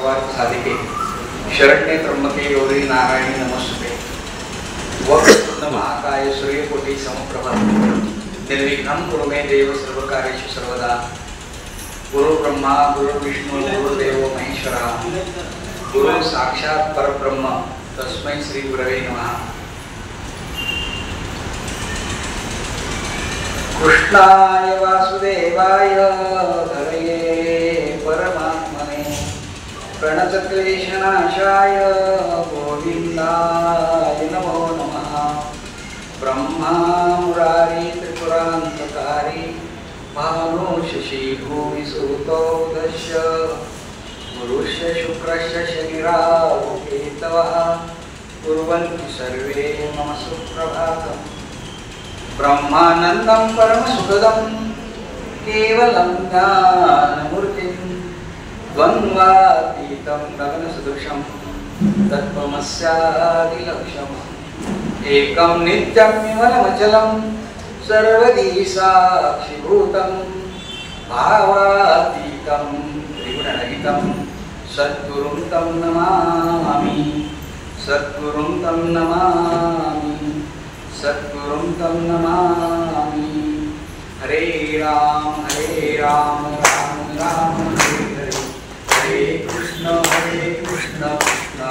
सर्वार्थ साधिके शरण्ये त्र्यंबके गौरी नारायणी नमस्ते। वक्रतुंड महाकाय सूर्यकोटि समप्रभा निर्विघ्नं कुरु मे देव सर्वकार्येषु सर्वदा। गुरु ब्रह्मा गुरु विष्णु गुरुदेव महेश्वरा गुरु साक्षात् परब्रह्म तस्मै श्री गुरवे नमः। कृष्णाय वासुदेवाय हरये परमात्मने प्रणतक्लेशनाशाय गोविन्दाय नमो नमः। ब्रह्मा मुरारी त्रिपुरान्तकारी भानु शशि भूमि सुतो दश्य गुरुश्च शुक्रश्च शनिराहु केतवः कुर्वन्ति सर्वे मम सुप्रभातम्। ब्रह्मानन्दं परमसुखदं केवलं ज्ञानमूर्तिं द्वन्द्वातीतं गगनसदृशं तत्त्वमस्यादिलक्ष्यम्। एकं नित्यं विमलमचलं सर्वदी साक्षिभूतं भावातीतं त्रिगुणरहितं सद्गुरुं तं नमामि सद्गुरुं तं नमामि सद्गुरुं तं नमामि। हरे राम राम राम हरे हरे हरे कृष्ण कृष्ण कृष्ण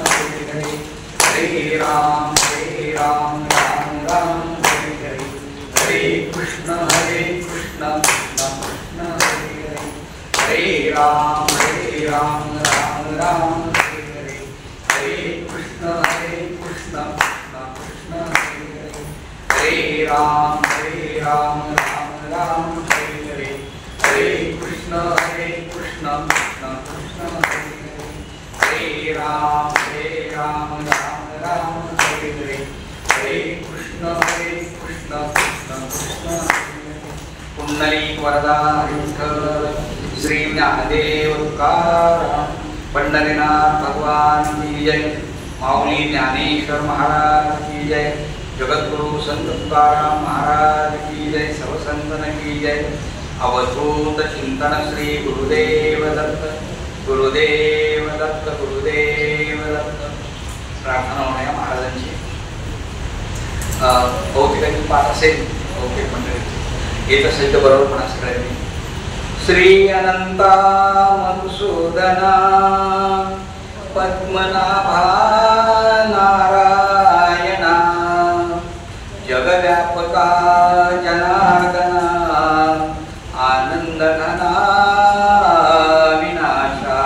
हरे हरे हरे राम राम राम हरे हरे हरे कृष्ण कृष्ण कृष्ण हरे हरे हरे राम राम राम हरे हरे हरे कृष्ण कृष्ण कृष्ण हरे राम राम राम हरे हरे हरे कृष्ण कृष्ण कृष्ण हरे हरे हरे राम राम राम हरे हरे हरे कृष्ण कृष्ण कृष्ण हरे हरे। पुंडलीक वरदा विठ्ठल श्री ज्ञानदेव तुकाराम पंढरीनाथ भगवान की जय। माऊली ज्ञानेश्वर महाराज की जय। जगद्गुरु संत तुकाराम महाराज की जय। सब संतन की जय। अवधूत चिंतन श्री गुरुदेव दत्त गुरुदेव दत्त गुरुदेव दत्त। प्रार्थना होण्या महाराजांची भौतिकांची पाठ असेल भौतिक मंडळीची येत असेल तर बरोबर म्हणा सगळ्यांनी। श्री अनंता मधुसूदना पद्मनाभा नारायणा जगव्यापका जनार्दना आनंदघना विनाशा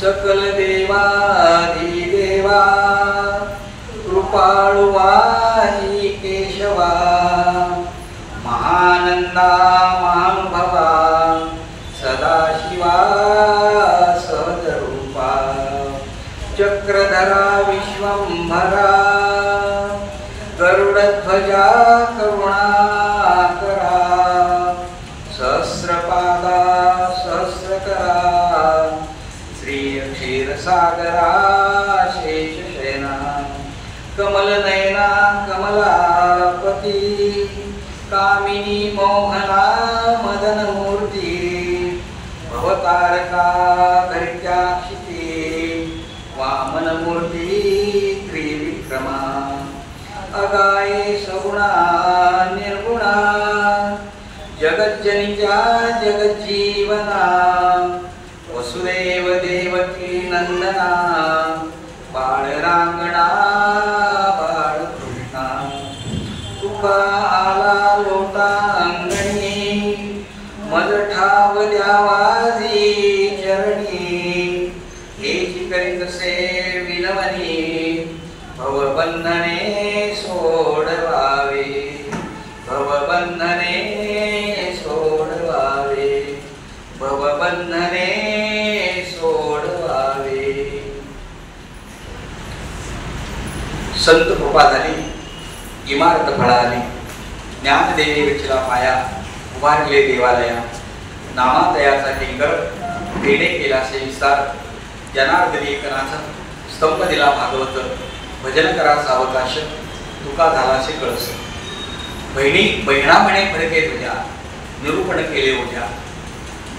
सकल देवाधिदेवा कृपाळुवाही केशवा महानंदा महानुभवा सदाशिवा सहजरूपा चक्रधरा विश्वंभरा गरुडध्वजा करुणाकरा सहस्रपादा सहस्रकरा श्री क्षीरसागरा शेषशयना कमलनयना कमलापती कामिनी मोहना मदनमूर्ती भवतारका धैर्याक्षिती वामनमूर्ती त्रिविक्रमा अगाये सगुणा निर्गुणा जगज्जनिजा जगज्जीवना वसुदेव देवकी नंदना बाळरांगणा बाळकृष्णा तुका आला लोटा अंगणी मज ठाव द्यावाजी चरणी हेची करीत से विनवनी भवबंधने सोडवावे भवबंधने सोडवावे भवबंधने सोडवावे। संत कृपा झाली इमारत फळाली ज्ञानदेवी विठला पाया उभारले देवालया नामादयाचा टिंगर भेडे केलासे विस्तार जनार्दनी एकनाथ स्तंभ दिला भागवत भजन करा सावकाश तुका झालासे कळस। बहिणी बहिणा म्हणे फडके तुझ्या निरूपण केले होत्या।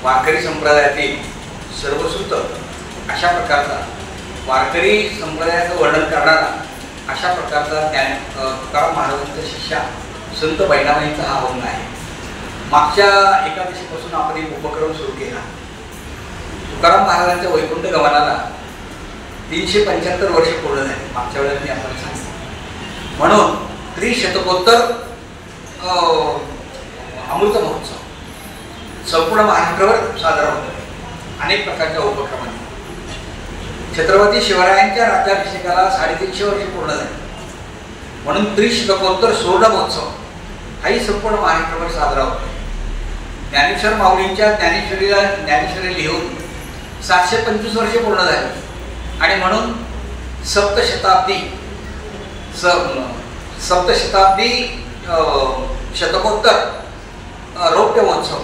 वारकरी संप्रदायातील सर्वसुत अशा प्रकारचा वारकरी संप्रदायाचं वर्णन करणारा अशा प्रकारचा तुकाराम महाराजांचा शिष्या संत बहिणाबाईंचा हा अभंग आहे. मागच्या एकादशीपासून आपण एक उपक्रम सुरू केला. तुकाराम महाराजांच्या वैकुंठ गमनाला 375 वर्ष पूर्ण झाली. मागच्या वेळेला मी आपण सांगितलं. म्हणून त्रिशतकोत्तर अमृत महोत्सव संपूर्ण महाराष्ट्रावर साजरा होतो. अनेक प्रकारच्या उपक्रमांनी छत्रपती शिवरायांच्या राज्याभिषेकाला 350 वर्ष पूर्ण झाली. म्हणून त्रिशतकोत्तर सुवर्ण महोत्सव हाही संपूर्ण महाराष्ट्रावर साजरा होतो. ज्ञानेश्वर माऊलींच्या ज्ञानेश्वरी लिहून 725 वर्षे पूर्ण झाली. आणि म्हणून सप्तशताब्दी शतकोत्तर रौप्य महोत्सव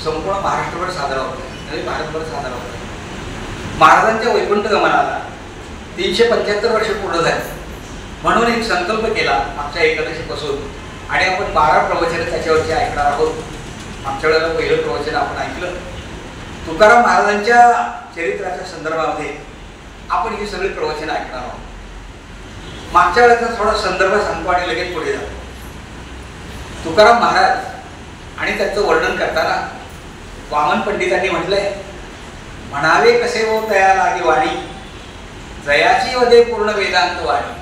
संपूर्ण महाराष्ट्रभर साजरा होतो. नवीन भारतभर साजरा होतो. महाराजांच्या वैकुंठ गमनाला 375 वर्ष पूर्ण झाली. म्हणून एक संकल्प केला मागच्या एकादशीपासून आणि आपण 12 प्रवचने त्याच्यावरची ऐकणार आहोत. मागच्या वेळेला पहिलं प्रवचन आपण ऐकलं. तुकाराम महाराजांच्या चरित्राच्या संदर्भामध्ये आपण ही सगळी प्रवचन ऐकणार आहोत. मागच्या वेळेचा थोडा संदर्भ सांगतो आणि लगेच पुढे जातो. तुकाराम महाराज आणि त्याचं वर्णन करताना वामन पंडितांनी म्हटलंय, म्हणावे कसे हो तया लागे वाणी, जयाची वदे पूर्ण वेदांत वाणी,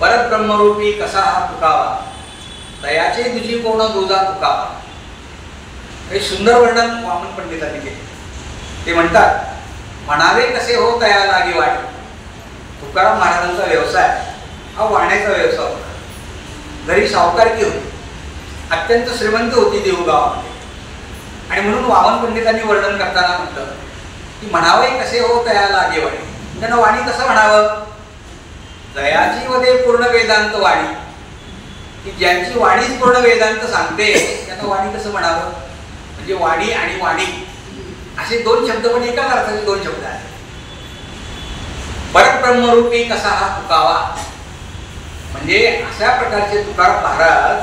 परब्रह्मरूपी कसा हा तुकावा, तयाचे तुझी कोण दुजा तुकावा. हे सुंदर वर्णन वामन पंडितांनी केले. ते म्हणतात, म्हणावे कसे हो तया लागे वाणी. तुकाराम महाराजांचा व्यवसाय हा वाण्याचा व्यवसाय होता. घरी सावकारकी होती. अत्यंत श्रीमंत होती देऊगावामध्ये. आणि म्हणून वामन पंडितांनी वर्णन करताना म्हटलं की म्हणावे कसे हो तया लागे वाणी. त्यांना वाणी कसं म्हणावं? जयाची वदे पूर्ण वेदांत वाणी, की ज्यांची वाणीच पूर्ण वेदांत सांगते त्यांना वाणी कसं म्हणावं. म्हणजे वाणी आणि वाणी असे दोन शब्द पण एकाच अर्थाचे दोन शब्द आहेत. परब्रह्मरूपी कसा हा तुकावा, म्हणजे अशा प्रकारचे तुकाराम महाराज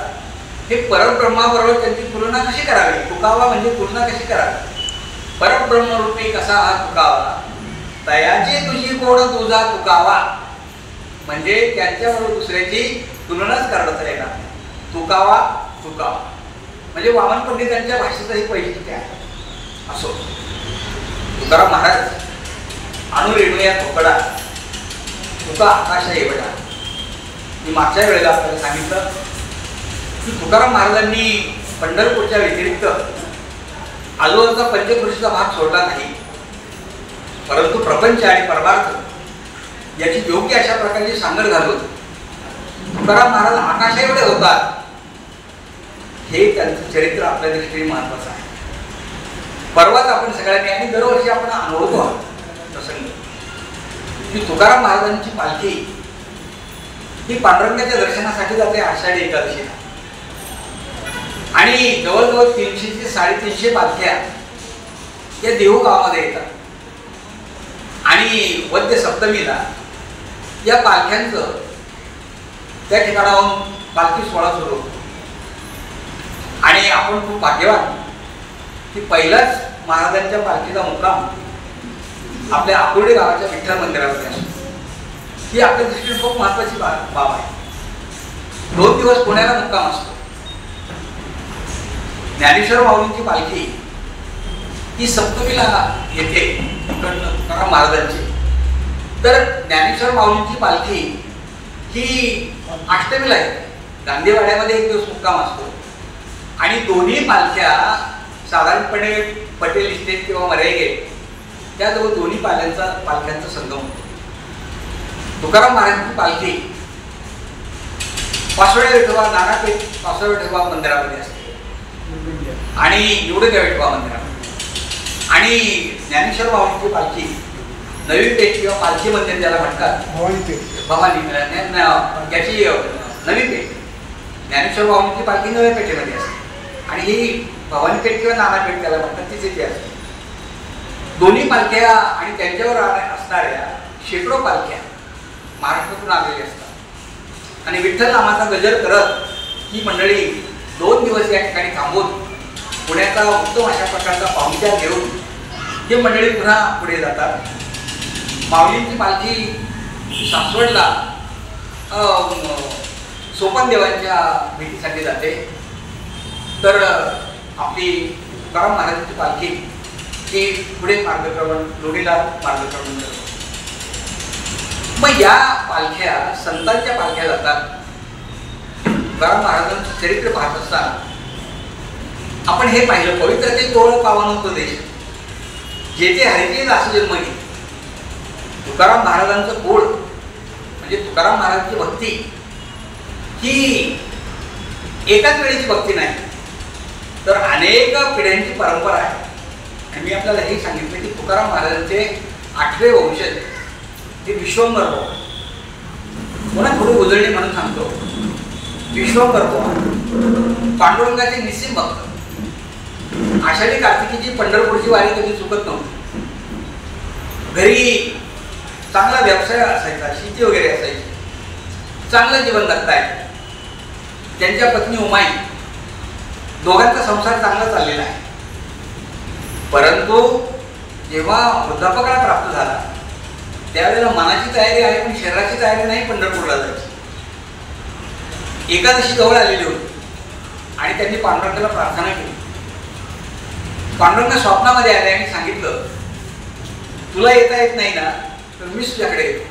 हे परब्रह्माबरोबर त्यांची तुलना कशी करावी. तुकावा म्हणजे तुलना कशी करावी. परब्रह्मरूपी कसा हा तुकावा, तयाची तुझी कोण तुझा तुकावा, म्हणजे त्यांच्याबरोबर दुसऱ्याची तुलनाच करता येणार नाही. तुकावा तुकावा म्हणजे वामन पंडितांच्या भाषेचंही वैशिष्ट्य आहे. असो, तुकाराम महाराज अनुरेणूया तुकडा तुका आकाशा एवढा. मी मागच्या वेळेला आपल्याला सांगितलं की तुकाराम महाराजांनी पंढरपूरच्या व्यतिरिक्त आजूबाजूचा पंचकृषीचा भाग सोडला नाही. परंतु प्रपंच आणि परमार्थ याची योग्य अशा प्रकारची सांगड घालून तुकाराम महाराज आकाशा एवढे होतात. हे त्यांचं चरित्र आपल्या दृष्टीने महत्वाचं आहे. परवाच आपण सगळ्यांनी आणि दरवर्षी आपण अनुभवतो प्रसंग की तुकाराम महाराजांची पालखी ही पांडुरंगाच्या दर्शनासाठी जाते आषाढी एकादशीला. आणि जवळजवळ 300 ते 350 पालख्या या देहू गावामध्ये येतात. आणि वद्य सप्तमीला या पालख्यांचं त्या ठिकाणाहून पालखी सोहळा सुरू होतो. आणि आपण खूप भाग्यवान की पहिलाच महाराजांच्या पालखीचा मुक्काम आपल्या आकुर्डी गावाच्या विठ्ठल मंदिरामध्ये असतो. ही आपल्या दृष्टीने खूप महत्वाची बाब आहे. 2 दिवस पुण्याला मुक्काम असतो. ज्ञानेश्वर माऊलींची पालखी ही सप्तमीला येते तुकाराम महाराजांची. तर ज्ञानेश्वर माऊलींची पालखी ही अष्टमीला येते. गांधीवाड्यामध्ये 1 दिवस मुक्काम असतो. आणि दोन्ही पालख्या साधारणपणे पटेल इस्टेट किंवा मराई गेट त्याजवळ दोन्ही पालख्यांचा संगम होतो. तुकाराम महाराजांची पालखी पासोड्या विठोबा नानापेठ पासोड्या विठोबा मंदिरामध्ये असते आणि निवडग्या विठोबा मंदिरामध्ये. आणि ज्ञानेश्वर माऊलींची पालखी नवी पेठ किंवा पालखी मंदिर ज्याला म्हणतात भवानी याची नवी पेठ. ज्ञानेश्वर माऊलींची पालखी नव्या पेठेमध्ये असते आणि ही भवानी पेठ किंवा नानापेठ त्याला म्हणतात तिथे ती असते. दोन्ही पालख्या आणि त्यांच्यावर असणाऱ्या शेकडो पालख्या महाराष्ट्रातून आलेल्या असतात. आणि विठ्ठल नामाचा गजर करत ही मंडळी 2 दिवस या ठिकाणी थांबून पुण्याचा उत्तम अशा प्रकारचा पाहुणचार घेऊन ही मंडळी पुन्हा पुढे जातात. माऊलींची पालखी सासवडला सोपान देवांच्या भेटीसाठी जाते, तर आपली तुकाराम महाराजांची पालखी ही पुढे मार्गक्रमण लोणीला मार्गक्रमण करते. मग या पालख्या संतांच्या पालख्या जातात. तुकाराम महाराजांचं चरित्र पाहत असताना आपण हे पाहिलं, पवित्रते तोळ पावन होतो देश, जेथे हरिचे दास जन्मली. तुकाराम महाराजांचं गोड म्हणजे तुकाराम महाराजांची भक्ती ही एकाच वेळेची भक्ती नाही, तर अनेक पिढ्यांची परंपरा आहे. आणि मी आपल्याला हे सांगितलं की तुकाराम महाराजांचे 8वे वंशज हे विश्वंभर भाऊ. पुन्हा थोडी उजळणी म्हणून सांगतो. विश्वंभर भाऊ पांडुरंगाचे निस्सिम भक्त. आषाढी कार्तिकीची पंढरपूरची वारी कधी चुकत नव्हती. घरी चांगला व्यवसाय असायचा, शेती वगैरे असायची, चांगलं जीवन जगताय. त्यांच्या पत्नी उमाई, दोघांचा संसार चांगला चाललेला आहे. परंतु जेव्हा वृद्धापकाळ प्राप्त झाला त्यावेळेला मनाची तयारी आहे पण शरीराची तयारी नाही पंढरपूरला जायची. एकादशी जवळ आलेली होती आणि त्यांनी पांडुरंगाला प्रार्थना केली. पांडुरंग स्वप्नामध्ये आले आणि सांगितलं, तुला येता येत नाही ना, तर मी तुझ्याकडे येतो.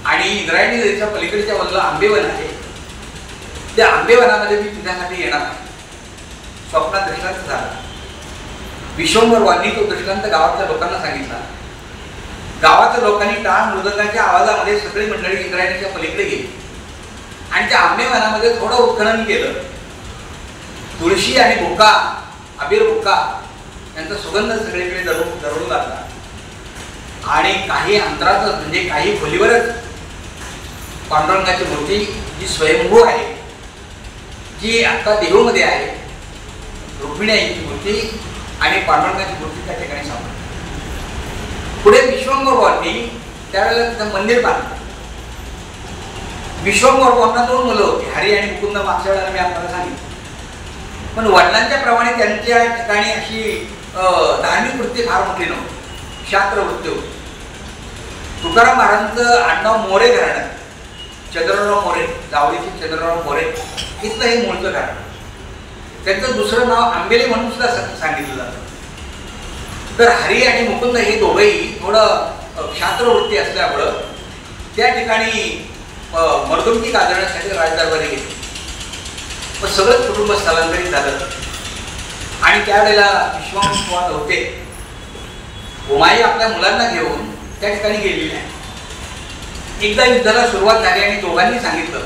आणि इंद्रायणी नदीच्या पलीकडच्या बाजूला आंबेवन आहे, त्या आंबेवनामध्ये मी तुझ्यासाठी येणार आहे. स्वप्नात दृष्टांत झाला. विश्वंभरवांनी तो दृष्टांत गावातल्या लोकांना सांगितला. गावातल्या लोकांनी टाळ मृदंगाच्या आवाजामध्ये सगळी मंडळी इंद्रायणीच्या पलीकडे गेली आणि त्या आंबेवनामध्ये थोडं उत्खनन केलं. तुळशी आणि बुक्का, अबीर बुक्का यांचा सुगंध सगळीकडे दरवळू लागला. आणि काही अंतरातच म्हणजे काही खोलीवरच पांडुरंगाची मूर्ती जी स्वयंभू आहे, जी आता देहूमध्ये आहे, रुक्मिणी आईची मूर्ती आणि पांडुरंगाची मूर्ती त्या ठिकाणी सापडली. पुढे विश्वंभरवांनी त्यावेळेला तिथं मंदिर बांधलं. विश्वंभरवांना 2 मुलं होती, हरी आणि मुकुंद. मागच्या वेळेला मी आपल्याला सांगितलं. पण वडिलांच्या प्रमाणे त्यांच्या ठिकाणी अशी धार्मिक वृत्ती फार मोठी नव्हती, शास्त्र वृत्ती होती. तुकाराम महाराजांचं आडनाव मोरे घराणं, चंद्रराव मोरे, जावळीचे चंद्रराव मोरे इथलं हे मूळचं घराणं. त्यांचं दुसरं नाव आंबेले म्हणून सुद्धा सांगितलं जातं. तर हरी आणि मुकुंद हे दोघंही थोडं शास्त्रवृत्ती असल्यामुळं त्या ठिकाणी मर्दुमकी गाजवण्यासाठी राजदरबारी गेले. मग सगळंच कुटुंब स्थलांतरित झालं आणि त्यावेळेला विश्वामित्र होते. उमाई आपल्या मुलांना घेऊन त्या ठिकाणी गेलेली आहे. एकदा युद्धाला सुरुवात झाली आणि दोघांनी सांगितलं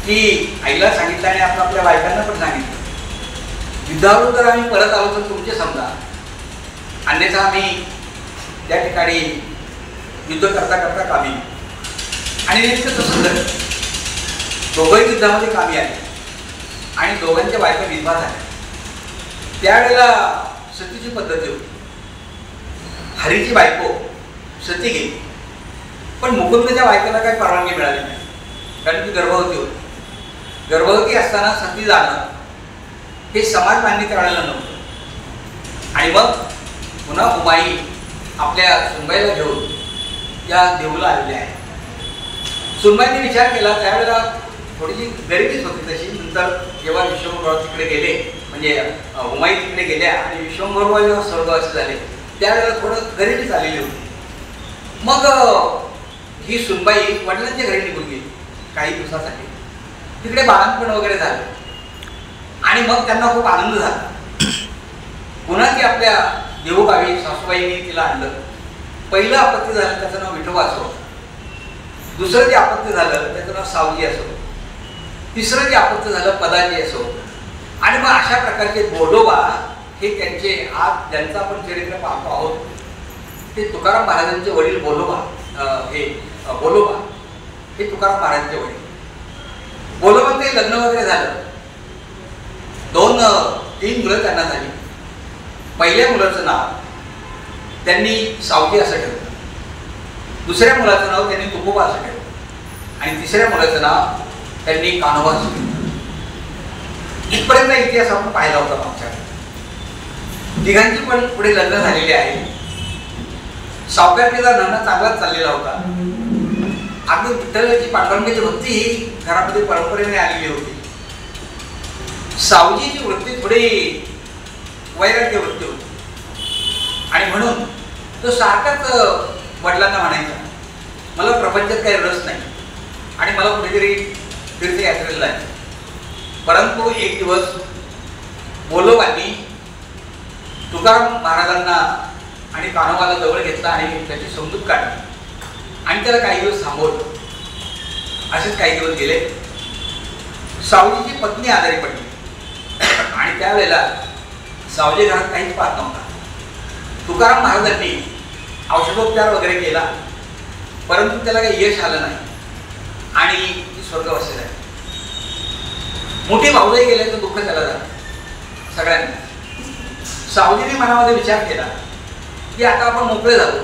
की आईला सांगितलं आणि आपण आपल्या बायकांना पण सांगितलं, युद्धावरून जर आम्ही परत आलो तर तुमचे समजा, अन्यथा आम्ही त्या ठिकाणी युद्ध करता करता कामी. आणि नेमकं तसं झालं. दोघंही युद्धामध्ये कामी आले आणि दोघांच्या बायका विधवा झाल्या. त्यावेळेला सतीची पद्धती होती. हरीची बायको सती गेली, पण मुकुंदच्या बायकोला काही परवानगी मिळाली नाही, कारण ती गर्भवती होती. गर्भवती असताना सती जाणं हे समाज मान्य त्यावेळेला नव्हतं. आणि मग पुन्हा उमाई आपल्या सुनबाईला घेऊन या देऊला आलेल्या आहे. सुनबाईने विचार केला, त्यावेळेला थोडीशी गरिबीच होती तशी. नंतर जेव्हा विश्वंभरराव तिकडे गेले, म्हणजे उमाई तिकडे गेल्या आणि विश्वंभरराव जेव्हा स्वर्गवासी झाले त्यावेळेला थोडं गरिबीच आलेली होती. मग ही सुनबाई वडिलांच्या घरी निघून गेली काही दिवसासाठी. तिकडे बाळंतपण वगैरे झालं आणि मग त्यांना खूप आनंद झाला. पुन्हा ती आपल्या देऊगावी सासूबाईंनी तिला आणलं. पहिलं आपत्ती झालं त्याचं नाव विठोबा असो, दुसरं जे आपत्ती झालं त्याचं नाव सावजी असो, तिसरं जे आपत्ती झालं पदाजी असो. आणि मग अशा प्रकारचे बोडोबा हे त्यांचे आज ज्यांचं आपण चरित्र पाहतो आहोत ते तुकाराम महाराजांचे वडील बोलोबा. बोलोबा हे तुकाराम महाराजांचे वडील. बोलोबांचे लग्न वगैरे झालं. 2-3 मुलं त्यांना झाली. पहिल्या मुलाचं नाव त्यांनी सावजी असं ठेवलं, दुसऱ्या मुलाचं नाव त्यांनी तुकोबा असं ठेवलं आणि तिसऱ्या मुलाचं नाव त्यांनी कान्होबा असं ठेवलं. इथपर्यंत इतिहास आपण पाहिला होता मागच्या. तिघांची पण पुढे लग्न झालेले आहे. सावकारकीचा धंदा चांगलाच चाललेला होता. अगदी विठ्ठलाची पांडुरंगाची भक्ती ही घरामध्ये परंपरेने आलेली होती. सावजीची वृत्ती थोडी वैराग्य वृत्ती होती आणि म्हणून तो सारखाच वडिलांना म्हणायचा, मला प्रपंचात काही रस नाही आणि मला कुठेतरी तीर्थयात्रेला जायचं. परंतु एक दिवस बोलोबांनी तुकाराम महाराजांना आणि कान्होबाला जवळ घेतला आणि त्याची समजूत काढली आणि त्याला काही दिवस थांबवलं. असेच काही दिवस गेले. सावजीची पत्नी आजारी पडली आणि त्यावेळेला सावजी घरात काहीच पाहत नव्हता. तुकाराम महाराजांनी औषधोपचार वगैरे केला, परंतु त्याला काही यश आलं नाही आणि ती स्वर्गवासी झाली. मोठी भाऊजाई गेल्याचं दुःख त्याला झालं सगळ्यांनी. सावजीने मनामध्ये विचार केला की आता आपण मोकळे झालो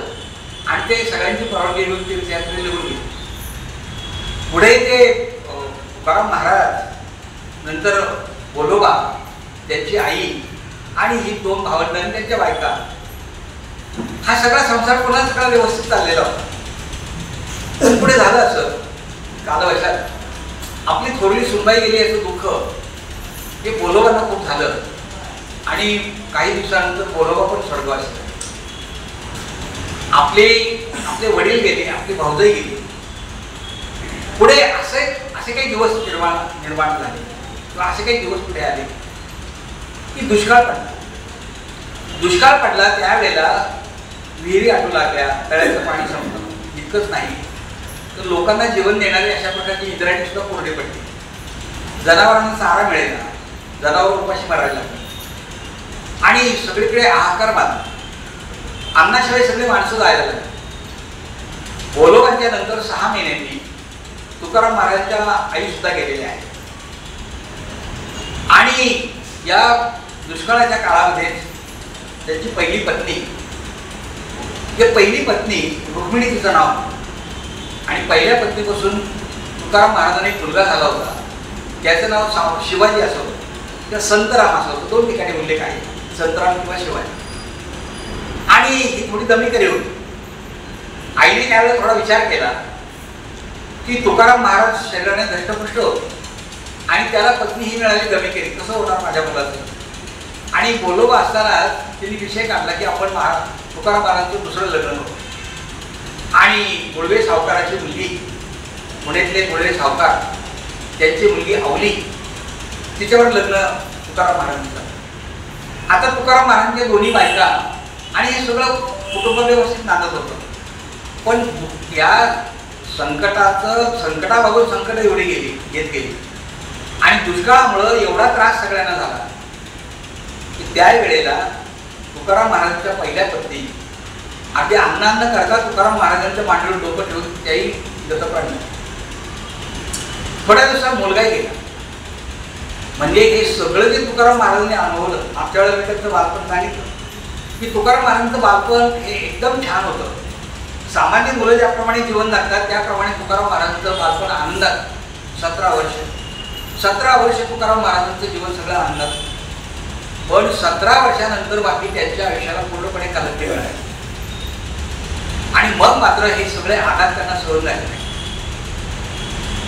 आणि ते सगळ्यांची परवानगी घेऊन तीर्थयात्रेला निघून गेले. पुढे ते तुकाराम महाराज, नंतर बोलोबा, त्यांची आई आणि ही 2 भावंडांनी त्यांच्या बायका, हा सगळा संसार पुन्हा सगळा व्यवस्थित चाललेला होता. पण पुढे झालं असं कालवशात आपली थोरली सुनबाई गेली याचं दुःख हे बोलोबांना खूप झालं आणि काही दिवसानंतर बोलोबा पण स्वर्गवासी झाले. आपले वडील गेले, आपली भाऊजाई गेली. पुढे असे काही दिवस निर्माण झाले किंवा असे काही दिवस पुढे आले की दुष्काळ पडला. दुष्काळ पडला त्यावेळेला विहिरी आटू लागल्या, तळ्याचं पाणी संपलं. इतकंच नाही तर लोकांना जेवण देणारी अशा प्रकारची इंद्रायणी सुद्धा कोरडी पडली. जनावरांना चारा मिळेना, जनावर उपाशी मारायला लागले आणि सगळीकडे हाहाकार बांधला. अन्नाशिवाय सगळी माणसं जायला लागली. बोलोबांच्या नंतर 6 महिन्यांनी तुकाराम महाराजांच्या आई सुद्धा गेलेल्या आहेत आणि या दुष्काळाच्या काळामध्ये त्यांची पहिली पत्नी रुक्मिणी तिचं नाव आणि पहिल्या पत्नीपासून तुकाराम महाराजांना एक मुलगा झाला होता. त्याचं नाव शिवाजी असं होतं किंवा संतराम असं होतं. 2 ठिकाणी उल्लेख आहे, संतराम किंवा शिवाजी. आणि ही थोडी दमीकरी होती. आईने त्यावेळेला थोडा विचार केला की तुकाराम महाराज शरीराने धष्टपुष्ट होते आणि त्याला पत्नी ही मिळाली दमीकरी, कसं होणार माझ्या मुलाचं. आणि बोलोबा असताना त्यांनी विषय काढला की आपण तुकाराम महाराजांचं दुसरं लग्न होतं आणि मुळवे सावकाराची मुलगी, पुण्यातले मुळवे सावकार, त्यांची मुलगी अवली, तिच्यावर लग्न तुकाराम महाराजांचं. आता तुकाराम महाराजांच्या 2 बायका आणि हे सगळं कुटुंब व्यवस्थित नांदत होतं. पण या संकटाबाबत संकट एवढी येत गेली आणि दुष्काळामुळं एवढा त्रास सगळ्यांना झाला की त्यावेळेला तुकाराम महाराजांच्या पहिल्या पत्नी अगदी अन्न करता तुकाराम महाराजांच्या मांडीवर डोकं ठेवून त्याही दत्तप्राण. थोड्या दिवसात मुलगाही गेला. म्हणजे हे सगळं जे तुकाराम महाराजांनी अनुभवलं, मागच्या वेळेला त्यांचं बालपण सांगितलं की तुकाराम महाराजांचं बालपण हे एकदम छान होतं. सामान्य मुलं ज्याप्रमाणे जीवन जगतात त्याप्रमाणे तुकाराम महाराजांचं बालपण आनंदात. 17 वर्ष तुकाराम महाराजांचं जीवन सगळं आनंदात. पण 17 वर्षानंतर बाकी त्यांच्या आयुष्याला पूर्णपणे कलंक मिळाला आणि मग मात्र हे सगळे आघात त्यांना सहन झाले नाही.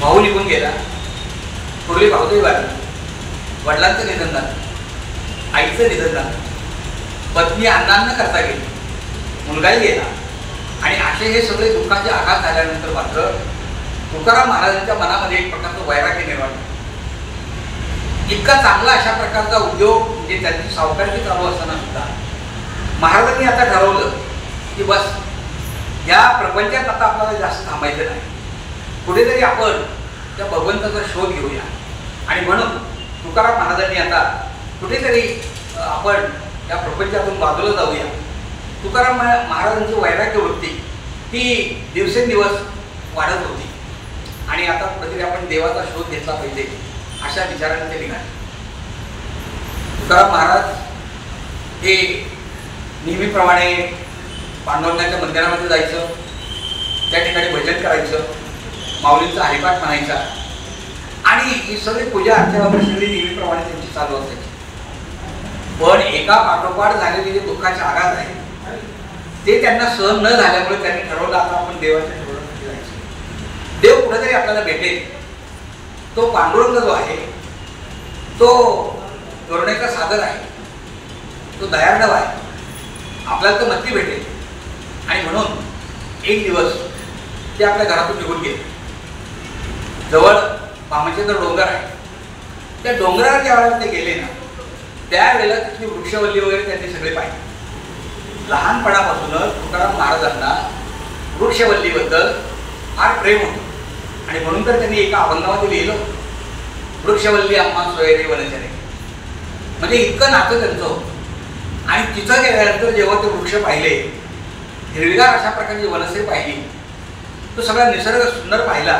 भाऊ निघून गेला, थोरली भाऊजाई वारली, वडिलांचं निधन झालं, आईचं निधन झालं, पत्नी अन्नान्न करता गेली, मुलगाही गेला आणि असे हे सगळे दुःखाचे आघात झाल्यानंतर मात्र तुकाराम महाराजांच्या मनामध्ये एक प्रकारचं वैराग्य निर्माण झालं. इतका चांगला अशा प्रकारचा उद्योग म्हणजे त्यांची सावकारकी चालू असताना सुद्धा महाराजांनी आता ठरवलं की बस या प्रपंचात आता आपल्याला जास्त थांबायचं नाही, कुठेतरी आपण त्या भगवंताचा शोध घेऊया. आणि म्हणून तुकाराम महाराजांनी आता कुठेतरी आपण या प्रपंचातून बाजूला जाऊया. तुकाराम महाराजांची वैराग्य वृत्ती ही दिवसेंदिवस वाढत होती आणि आता कुठेतरी आपण देवाचा शोध घेतला पाहिजे अशा विचाराने ते निघाले. तुकाराम महाराज हे नेहमीप्रमाणे पांडुरंगाच्या मंदिरामध्ये जायचं, त्या ठिकाणी भजन करायचं, माऊलींचा हरिपाठ म्हणायचा आणि ही सगळी पूजा अर्चा वगैरे सगळी नेहमीप्रमाणे त्यांची चालू असायची. पण एका पाठोपाठ झालेले जे दुःखाचे आघात आहेत ते त्यांना सहन न झाल्यामुळे त्यांनी ठरवलं आता आपण देवाच्या ठिकाणी जायचं. देव कुठेतरी आपल्याला भेटेल. तो पांडुरंग जो आहे तो करुणेचा सागर आहे, तो दयार्णव आहे, आपल्याला तो नक्की भेटेल. आणि म्हणून एक दिवस ते आपल्या घरातून निघून गेले. जवळ भामचंद्र डोंगर आहे, त्या डोंगरावर ज्या वेळेला ते गेले ना त्यावेळेला तिथली वृक्षवल्ली वगैरे त्यांनी सगळे पाहिले. लहानपणापासूनच तुकाराम महाराजांना वृक्षवल्लीबद्दल फार प्रेम होतं आणि म्हणून तर त्यांनी एका अभंगामध्ये लिहिलं, वृक्षवल्ली आम्हा सोयरे वनचरे. म्हणजे इतकं नातं त्यांचं होतं. आणि तिथं गेल्यानंतर जेव्हा ते वृक्ष पाहिले, हिरवीगार अशा प्रकारची वनसे पाहिली, तो सगळा निसर्ग सुंदर पाहिला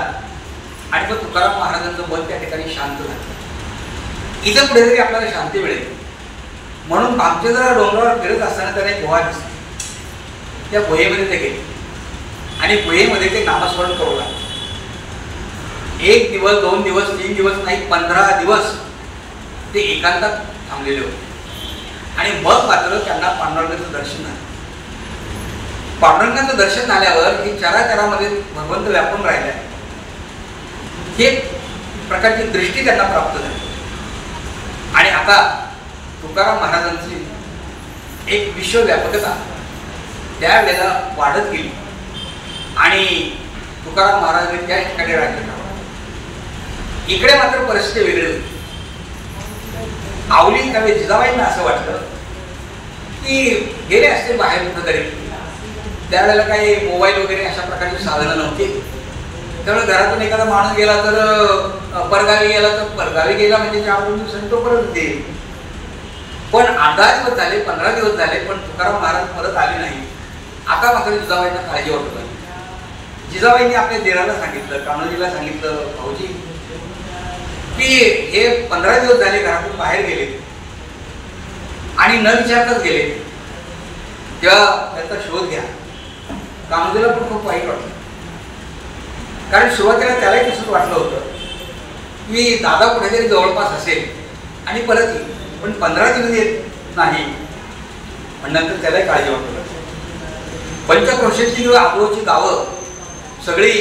आणि मग तुकाराम महाराजांचं मन त्या ठिकाणी शांत झालं. इथं कुठेतरी आपल्याला शांती मिळेल म्हणून भामचंद्र डोंगरावर फिरत असताना त्याने एक गुहा दिसली. त्या गुहेमध्ये ते गेले आणि गुहेमध्ये ते नामस्मरण करू लागले. 1 दिवस 2 दिवस 3 दिवस नाही, 15 दिवस ते एकांतात थांबलेले होते. आणि मग मात्र त्यांना पांडुरंगाचं दर्शन झालं. पांडुरंगाचं दर्शन झाल्यावर हे चराचरामध्ये भगवंत व्यापून राहिला ही एक प्रकारची दृष्टी त्यांना प्राप्त झाली. आणि आता तुकाराम महाराजांची एक विश्वव्यापकता त्यावेळेला वाढत गेली आणि तुकाराम महाराजांनी त्या ठिकाणी राज्य ठेवलं. इकडे मात्र परिस्थिती वेगळी होती. आवली त्यावेळी जिजाबाईंना असं वाटलं की गेले असते बाहेर कुठंतरी. त्यावेळेला काही मोबाईल वगैरे अशा प्रकारची साधनं नव्हती. त्यामुळे घरातून एखादा माणूस गेला तर परगावी गेला तर परगावी गेला म्हणजे 4-5 दिवसांनी तो परत येईल. पण 8-10 दिवस झाले, 15 दिवस झाले, पण तुकाराम महाराज परत आले नाही. आता मात्र जिजाबाईंना काळजी वाटत आली. जिजाबाईंनी आपल्या दिराला सांगितलं, कान्होजीला सांगितलं, भाऊजी की हे 15 दिवस झाले घरातून बाहेर गेले आणि न विचारताच गेले, तेव्हा त्याचा शोध घ्या. कान्होजीला पण खूप वाईट वाटलं, कारण सुरुवातीला त्यालाही तसंच वाटलं होतं की दादा कुठेतरी जवळपास असेल आणि परत येईल, पण 15 दिवस येत नाही. पण नंतर त्यालाही काळजी वाटत. पंचक्रोशीची किंवा आजूबाजूची गावं सगळी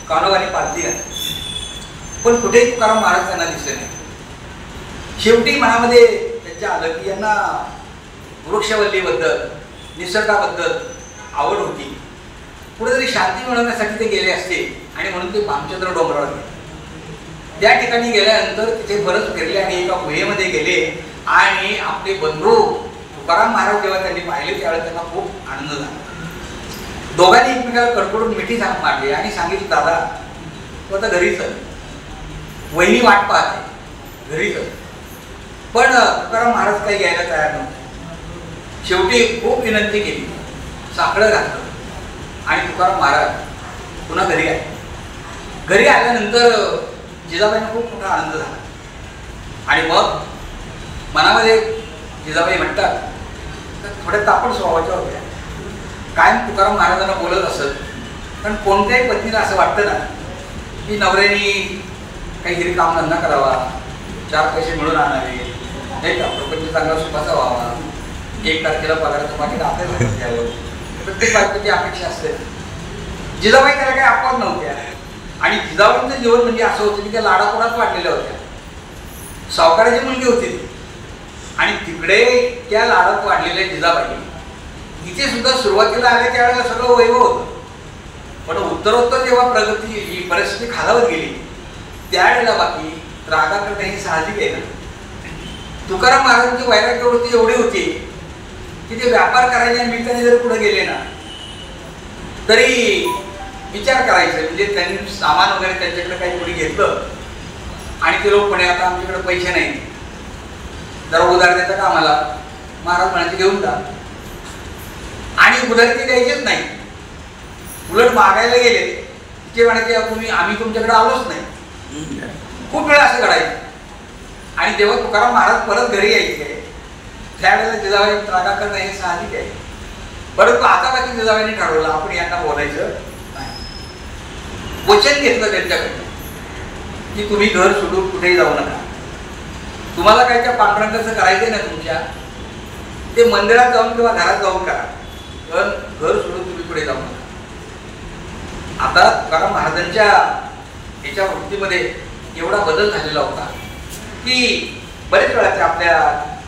कानोबाने पालती घातली, पण कुठेही तुकाराम महाराज त्यांना दिसले नाही. शेवटी मनामध्ये त्यांच्या आलं की यांना वृक्षवल्लीबद्दल, निसर्गाबद्दल आवड होती. कुठेतरी शांती मिळवण्यासाठी ते गेले असते आणि म्हणून ते भामचंद्र डोंगरावर गेले. त्या ठिकाणी गेल्यानंतर तिथे बरंच फिरले आणि एका गुहेमध्ये गेले आणि आपले बंधू तुकाराम महाराज जेव्हा त्यांनी पाहिले त्यावेळेस त्यांना खूप आनंद झाला. दोघांनी एकमेकाला कडकडून मिठी झाक मारली आणि सांगितलं, दादा तू आता घरी चल, वहिनी वाट पाहते, घरी चल. पण तुकाराम महाराज काही घ्यायला तयार नव्हते. शेवटी खूप विनंती केली, साकडं घातलं आणि तुकाराम महाराज पुन्हा घरी आले. घरी आल्यानंतर जिजाबाईंना खूप मोठा आनंद झाला आणि मग मनामध्ये जिजाबाई म्हणतात तर थोड्या तापड स्वभावाच्या होत्या. कायम तुकाराम महाराजांना बोलत असत, पण कोणत्याही पत्नीला असं वाटतं ना की नवऱ्याने काहीतरी कामधंदा करावा, 4 पैसे मिळून आणावे, नाही का, प्रपंच चांगला सुखाचा व्हावा, 1 तारखेला पगाराचं पाकिट आपल्याला द्यावं, प्रत्येक बायकोची अपेक्षा असते. जिजाबाई त्याला काही अपवाद नव्हत्या आणि जिजाबाईंचं जीवन म्हणजे असं होतं की त्या लाडापोडात वाढलेल्या होत्या. सावकाराची मुलगी होती ती आणि तिकडे त्या लाडात वाढलेल्या जिजाबाई इथे सुद्धा सुरुवातीला आल्या त्यावेळेला सगळं वैभव होतं, पण उत्तरोत्तर जेव्हा प्रगती ही परिस्थिती खालावत गेली त्यावेळेला बाकी रागा करणं हे साहजिक आहे ना. तुकाराम महाराजांची वैराग्यवृत्ती एवढी होती की ते व्यापार करायच्या निमित्ताने जर पुढे गेले ना तरी विचार करायचे. म्हणजे त्यांनी सामान वगैरे त्यांच्याकडे काही कोणी घेतलं आणि ते लोक म्हणे आता आमच्याकडे पैसे नाही, जरा उधार देता का आम्हाला. महाराज म्हणायचे घेऊन जा आणि उधार ते द्यायचेच नाही, उलट मागायला गेले ते म्हणायचे तुम्ही आम्ही तुमच्याकडे आलोच नाही. खूप वेळा असं घडायचं. आणि जेव्हा तुकाराम महाराज परत घरी यायचे त्यावेळेला जिजाबाई रागा करणं हे साहजिक आहे. परंतु आता बाकी जिजाबाईंनी ठरवलं आपण यांना बोलायचं नाही. वचन घेतलं त्यांच्याकडनं की तुम्ही घर सोडून कुठेही जाऊ नका, तुम्हाला काय त्या पांडुरंगाचं करायचंय ना तुमच्या ते मंदिरात जाऊन किंवा घरात जाऊन करा, पण घर सोडून तुम्ही पुढे जाऊ नका. आता तुकाराम महाराजांच्या याच्या वृत्तीमध्ये एवढा बदल झालेला होता की बरेच वेळा ते आपल्या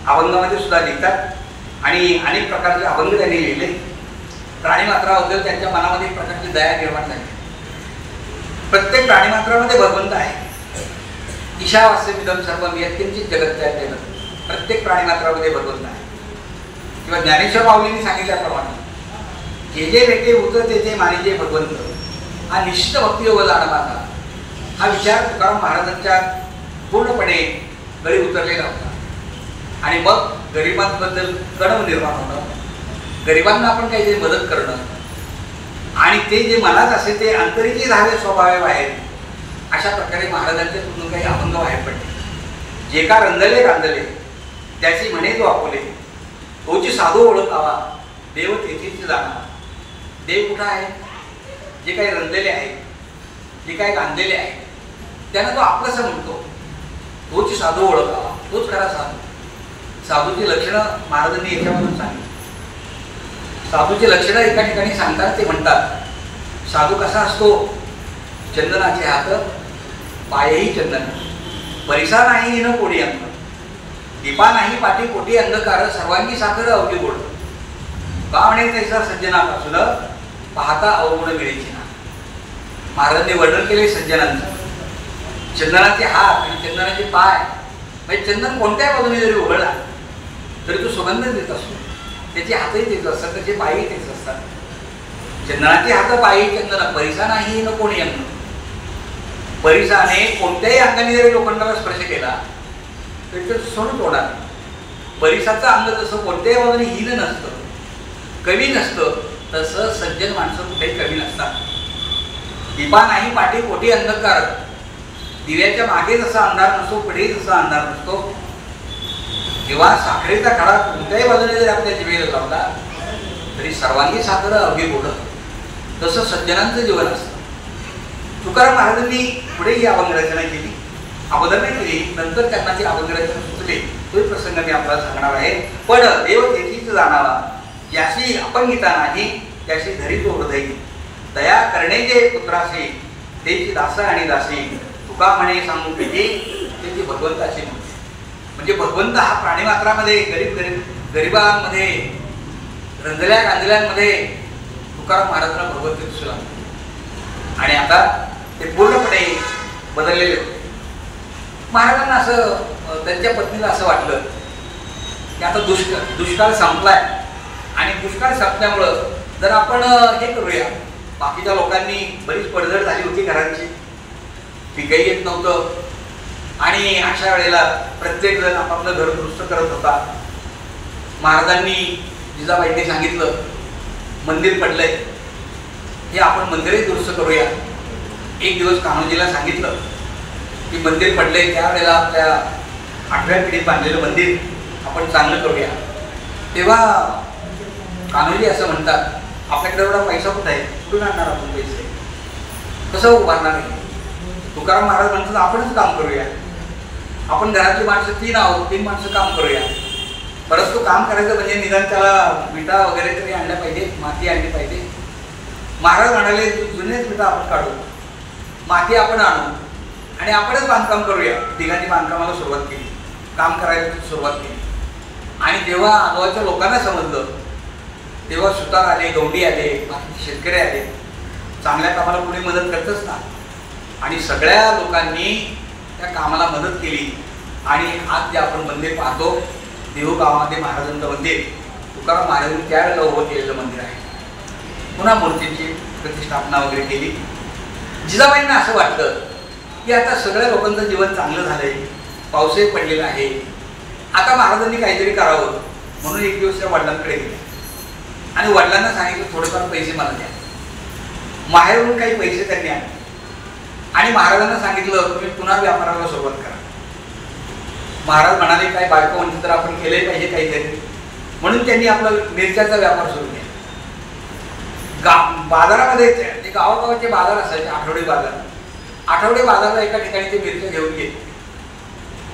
अभंगामध्ये सुद्धा लिहितात आणि अनेक प्रकारचे अभंग त्यांनी लिहिले. प्राणीमात्राबद्दल त्यांच्या मनामध्ये एक प्रकारची दया निर्माण झाली. प्रत्येक प्राणीमात्रामध्ये भगवंत आहे. ईशावास्यमिदं सर्वं यत्किंचित् जगत्यात्मनः. प्रत्येक प्राणीमात्रामध्ये भगवंत आहे. किंवा ज्ञानेश्वर माऊलींनी सांगितल्याप्रमाणे जे जे भेटे उतरते ते मानिजे भगवंत हा निश्चित भक्तियोग जाणवाचा हा विचार तुकाराम महाराजांच्या पूर्णपणे गळी उतरलेला होता. आणि मग गरिबांबद्दल कणव निर्माण होणं, गरिबांना आपण काहीतरी मदत करणं आणि ते जे मनात असेल ते अंतरीची धावे स्वभावे बाहेर, अशा प्रकारे महाराजांचे पूर्ण काही अभंग बाहेर पडले. जे का रंगले रांधले त्याची म्हणे तो आपुले, तोची साधू ओळखावा देव तेथेच जाणार. देव कुठं आहे? जे काही रंगलेले आहेत, जे काही गांधलेले आहेत त्यांना तो आपलंसं म्हणतो. तोची साधू ओळखावा, तोच खरा साधू. साधूची लक्षणं महाराजांनी याच्यामधून सांगितली. साधूची लक्षणं एका ठिकाणी सांगतात. ते म्हणतात साधू कसा असतो? चंदनाचे हात पायही चंदन, परिसा नाही न कोणी अंग, दीपा नाही पाठी कोटी अंधकार, सर्वांगी साखर अवघी गोड. का म्हणे त्याचा सज्जनापासून पाहता अवगुण मिळायची ना. महाराजांनी वर्णन केले सज्जनांचं. चंदनाचे हात आणि चंदनाचे पाय, म्हणजे चंदन कोणत्याही बाजूने जरी उघडला तरी तो सुगंध देत असतो. त्याचे हातही तेच असतात, त्याचे पायही तेच असतात. चंदनाचे हात पायही चंदन, परिसा नाही न कोणी अंग. परिसाने कोणत्याही अंगाने जरी लोखंडाला स्पर्श केला तरी ते सोडून होणार. परिसाचं अंग जसं कोणत्याही बाजूने हीन नसतं, कमी नसतं, तसं सज्जन माणसं कुठेही कमी नसतात. दीपा नाही पाठी कोटी अंधकार, दिव्याच्या मागे जसा अंधार नसतो पुढे जसा अंधार नसतो, किंवा साखरेचा खडा कोणत्याही बाजूने जरी आपल्या जिभेला लावला तरी सर्वांगी साखर अवघी गोड, तसं सज्जनांचं जीवन असतं. तुकाराम महाराजांनी पुढे ही अभंग रचना केली, अगोदर नाही केली, नंतर त्यांना ती अभंग रचना सुचली. तो प्रसंग मी आपल्याला सांगणार आहे. पण देव तेथीच जाणावा, याशी अपंगिता नाही त्याशी धरी तो हृदय, दया करणे जे पुत्राशी त्याची दास आणि दासी, तुका म्हणे सांगू किती त्याची भगवंताची म्हणते. म्हणजे भगवंत हा प्राणीमात्रामध्ये गरिबांमध्ये रंगल्या गांधल्यांमध्ये तुकाराम महाराजांना भगवंत दिसू लागला. आणि आता ते पूर्णपणे बदललेले होते. महाराजांना असं त्यांच्या पत्नीला असं वाटलं की आता दुष्काळ संपलाय आणि दुष्काळ संपल्यामुळं जर आपण हे करूया. बाकीच्या लोकांनी बरीच पडझड झाली होती, घरांची पिकही येत नव्हतं आणि अशा वेळेला प्रत्येक जण आपापलं घर दुरुस्त करत होता. महाराजांनी जिजाबाईंनी सांगितलं मंदिर पडलंय, हे आपण मंदिरही दुरुस्त करूया. एक दिवस कान्होजीला सांगितलं की मंदिर पडलंय, त्यावेळेला आपल्या 8व्या पिढीत बांधलेलं मंदिर आपण चांगलं करूया. तेव्हा कान्होजी असं म्हणतात आपल्याकडे एवढा पैसा कुठं आहे, कुठून आणणार आपण पैसे, कसं उभारणार आहे. तुकाराम महाराज म्हणतात आपणच काम करूया. आपण घरातली माणसं 3 आहोत, 3 माणसं काम करूया. परंतु काम करायचं म्हणजे निदान त्याला विटा वगैरे तरी आणल्या पाहिजे, माती आणली पाहिजे. महाराज म्हणाले जुनेच विटा आपण काढू, माती आपण आणू आणि आपणच बांधकाम करूया. तिघांनी बांधकामाला सुरुवात केली, काम करायला सुरुवात केली. आणि जेव्हा आजोबाच्या लोकांना समजलं तेव्हा सुतार आले, गवंडी आले, बाकीचे शेतकरी आले. चांगल्या कामाला कुणी मदत करतच ना. आणि सगळ्या लोकांनी त्या कामाला मदत केली. आणि आज जे आपण मंदिर पाहतो देहू गावामध्ये महाराजांचं मंदिर तुकाराम महाराजांनी त्यावेळेला उभं केलेलं मंदिर आहे. पुन्हा मूर्तीची प्रतिष्ठापना वगैरे केली. जिजाबाईंना असं वाटलं की आता सगळ्या लोकांचं जीवन चांगलं झालंय, पाऊसही पडलेला आहे, आता महाराजांनी काहीतरी करावं. म्हणून एक दिवस त्या वडिलांकडे गेले आणि वडिलांना सांगितलं थोडेफार पैसे मला द्या. माहेरून काही पैसे त्यांनी आणले आणि महाराजांना सांगितलं तुम्ही पुन्हा व्यापाराला सुरुवात करा. महाराज म्हणाले काय बायको म्हणते तर आपण केले पाहिजे काहीतरी. म्हणून त्यांनी आपला मिरच्याचा व्यापार सुरू केला. बाजारामध्ये ते गावागावाचे बाजार असायचे, आठवडे बाजार. आठवडे बाजारला एका ठिकाणी ते मिरच्या घेऊन गेले.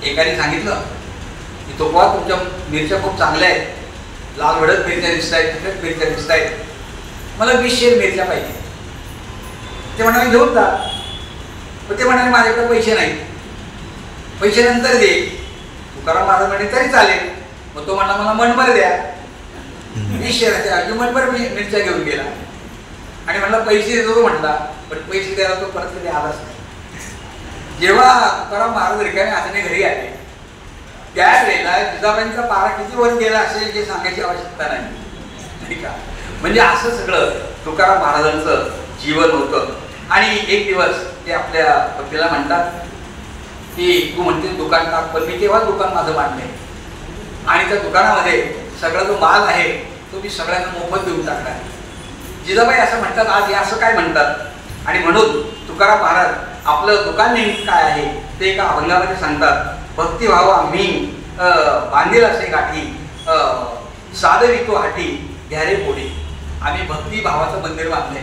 एकाने सांगितलं की तो तुमच्या मिरच्या खूप चांगल्या आहेत, लाल भडक मिरच्या दिसत आहेत, तिखट मिरच्या दिसत आहेत, मला 20 शेर मिरच्या पाहिजे. ते म्हणाले घेऊन जा. पण ते म्हणाले माझ्याकडे पैसे नाहीत, पैसे नंतर दे. तुकाराम महाराज म्हणे तरी चालेल. मग तो म्हणला मला मनभर द्या. 20 शेराच्या ऐवजी मनभर मिरच्या घेऊन गेला आणि म्हणला पैसे देतो म्हटला, पण पैसे द्यायला तो परत कधी आलाच नाही. जेव्हा तुकाराम महाराज रिकामे हाताने घरी आले त्यावेळेला जिजाबाईंचा पारा किती वर गेला असेल हे सांगायची आवश्यकता नाही का. म्हणजे असं सगळं तुकाराम महाराजांचं जीवन होतं. आणि एक दिवस ते आपल्या पतीला म्हणतात की तू म्हणते दुकान टाक, पण मी तेव्हा दुकान माझं मांडले आणि त्या दुकानामध्ये सगळा जो माल आहे तो मी सगळ्यांना मोफत देऊन टाकला. जिजाबाई असं म्हणतात आज हे असं काय म्हणतात. आणि म्हणून तुकाराम महाराज आपलं दुकान नेमकी काय आहे ते एका अभंगामध्ये सांगतात. भक्तिभाव आम्ही बांधील असे गाठी, साधवितो हाटी घ्यारे पोडी. आम्ही भक्तिभावाचं मंदिर बांधले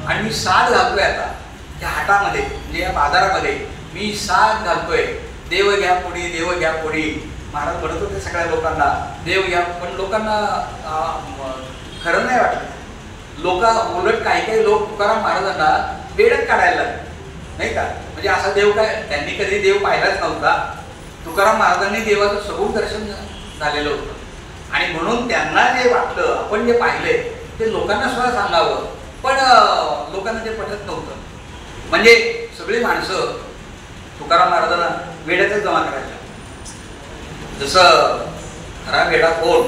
आणि मी साध घालतोय आता त्या हाटामध्ये, म्हणजे या बाजारामध्ये मी साध घालतोय. देव घ्या पोडी, देव घ्या पोडी. महाराज म्हणत होते सगळ्या लोकांना देव घ्या, पण लोकांना खरं नाही वाटलं. उलट काही लोक तुकाराम महाराजांना वेडच काढायला लागले नाही का. म्हणजे असा देव काय, त्यांनी कधी देव पाहिलाच नव्हता. तुकाराम महाराजांनी देवाचं सगळं दर्शन झालेलं होतं आणि म्हणून त्यांना जे वाटलं, आपण जे पाहिलंय ते लोकांना सुद्धा सांगावं, पण लोकांना ते पटत नव्हतं. म्हणजे सगळी माणसं तुकाराम महाराजांना वेड्यातच जमा करायच्या. जसं खरा वेडा कोण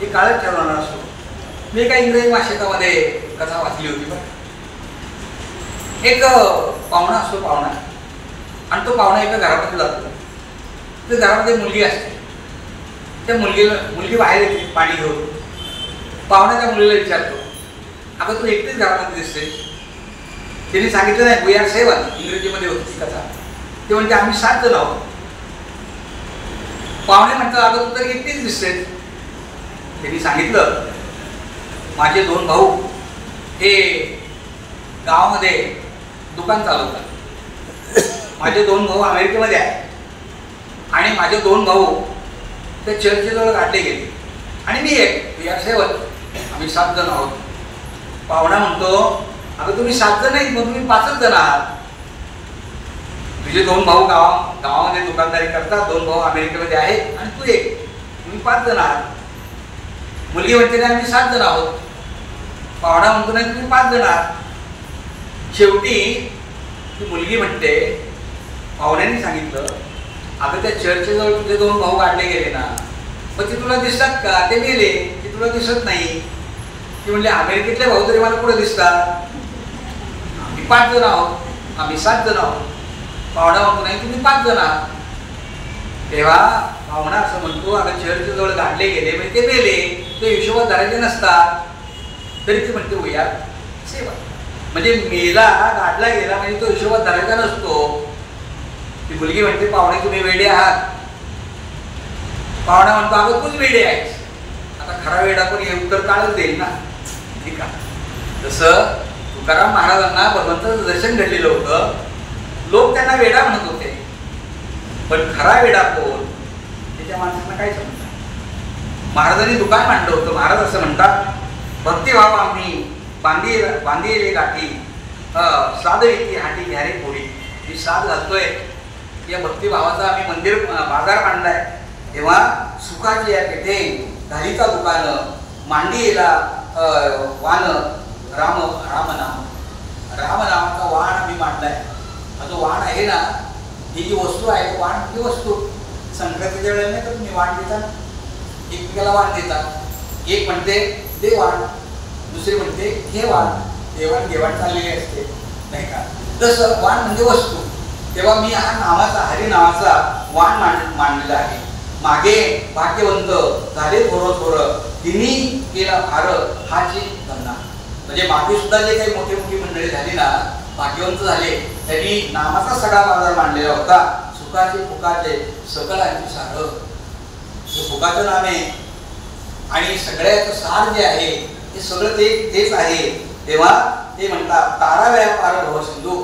हे काळच ठरवणार असतो. मी एका इंग्रजी भाषेतामध्ये कथा वाचली होती. पण एक पाहुणा असतो, पाहुणा, आणि तो पाहुणा एका घरामध्ये जातो. त्या घरामध्ये मुलगी असते. त्या मुलगी बाहेर येते पाणी घेऊन. पाहुणा त्या मुलीला विचारतो, अगं तू एकटीच घरामध्ये दिसतेस. तिने सांगितलं नाही वी आर 7, इंग्रजीमध्ये होती कथा. ते म्हणते आम्ही 7 जण आहोत. पाहुणे म्हणतात अगं तू तर एकटीच दिसतेस. त्यांनी सांगितलं माझे 2 भाऊ हे गावामध्ये दुकान चालवतात. माझे 2 भाऊ अमेरिकेमध्ये आहेत आणि माझे 2 भाऊ त्या चर्चेजवळ गाठले गेले आणि मी एक वी आर 7, आम्ही 7 जण आहोत. पाहुणा म्हणतो अगं तुम्ही 7 जण नाहीत, मग तुम्ही 5च जण आहात. तुझे 2 भाऊ गावामध्ये दुकानदारी करतात, 2 भाऊ अमेरिकेमध्ये आहेत आणि तू एक, तुम्ही 5 जण आहात. मुलगी म्हणते नाही आम्ही 7 जण आहोत. पाहुणा म्हणतो नाही तुम्ही 5 जण आहात. शेवटी ती मुलगी म्हणते पाहुण्याने सांगितलं अगं त्या चर्चेजवळ तुझे 2 भाऊ गाठले गेले ना, मग ते तुला दिसतात का? ते मेले, ते तुला दिसत नाही. ती म्हणले अमेरिकेतले भाऊ तरी मला कुठे दिसतात. आम्ही 5 जण आहोत, आम्ही 7 जण आहोत. पाहुणा म्हणतो नाही तुम्ही 5 जण आहात. तेव्हा पाहुणा असं म्हणतो अगं चर्चजवळ गाठले गेले म्हणजे ते मेले, ते हिशोबात धरायचे नसतात. तरी ती म्हणते वी आर 7, म्हणजे मेला गाठला गेला म्हणजे तो हिशोबात धरायचा नसतो. ती मुलगी म्हणते पाहुणे तुम्ही वेडे आहात. पाहुणा म्हणतो अगं तूच वेडे आहेस. आता खरा वेडा कोणी हे उत्तर काळच देईल ना, ठीक आहे. जसं तुकाराम महाराजांना भगवंताचं दर्शन घडलेलं होतं, लोक त्यांना वेडा म्हणत होते, पण खरा वेडा कोण त्याच्या माणसांना काय समजतं. महाराजांनी दुकान मांडलं होतं. महाराज असं म्हणतात भक्तिभाव आम्ही बांधिले गाठी, साधविती हाटी घ्यारे पोडी. मी साध घालतोय या भक्तिभावाचा आम्ही मंदिर बाजार मांडलाय. तेव्हा सुखाची या पेठे घालीचा दुकान मांडीला वान राम नामाचा वाण आम्ही मांडलाय. हा जो वाण आहे ना, ही जी वस्तू आहे वाण, ही वस्तू संक्रांतीच्या वेळेला नाही तर तुम्ही वाण देतात, एकमेकाला वाण देतात. एक म्हणते दे वाण, दुसरी म्हणते हे वाण. देवाण घेवाण चाललेली असते नाही का. तसं वाण म्हणजे वस्तू. तेव्हा मी हा नावाचा हरी नावाचा वाण मांडलेला आहे. मागे भाग्यवंत झाले थोर तिन्ही केला फार हाची धंदा. म्हणजे मागे सुद्धा जे काही मोठी मंडळी झाली ना, भाग्यवंत झाले, त्यांनी नामाचा सगळा बाजार मांडलेला होता. सुखाचे फुकाचे सकळांची सार, हे फुकाचं नाम आहे आणि सगळ्याचं सार जे आहे हे सगळं तेच आहे. तेव्हा ते म्हणतात तारा व्यापार भवसिंधू.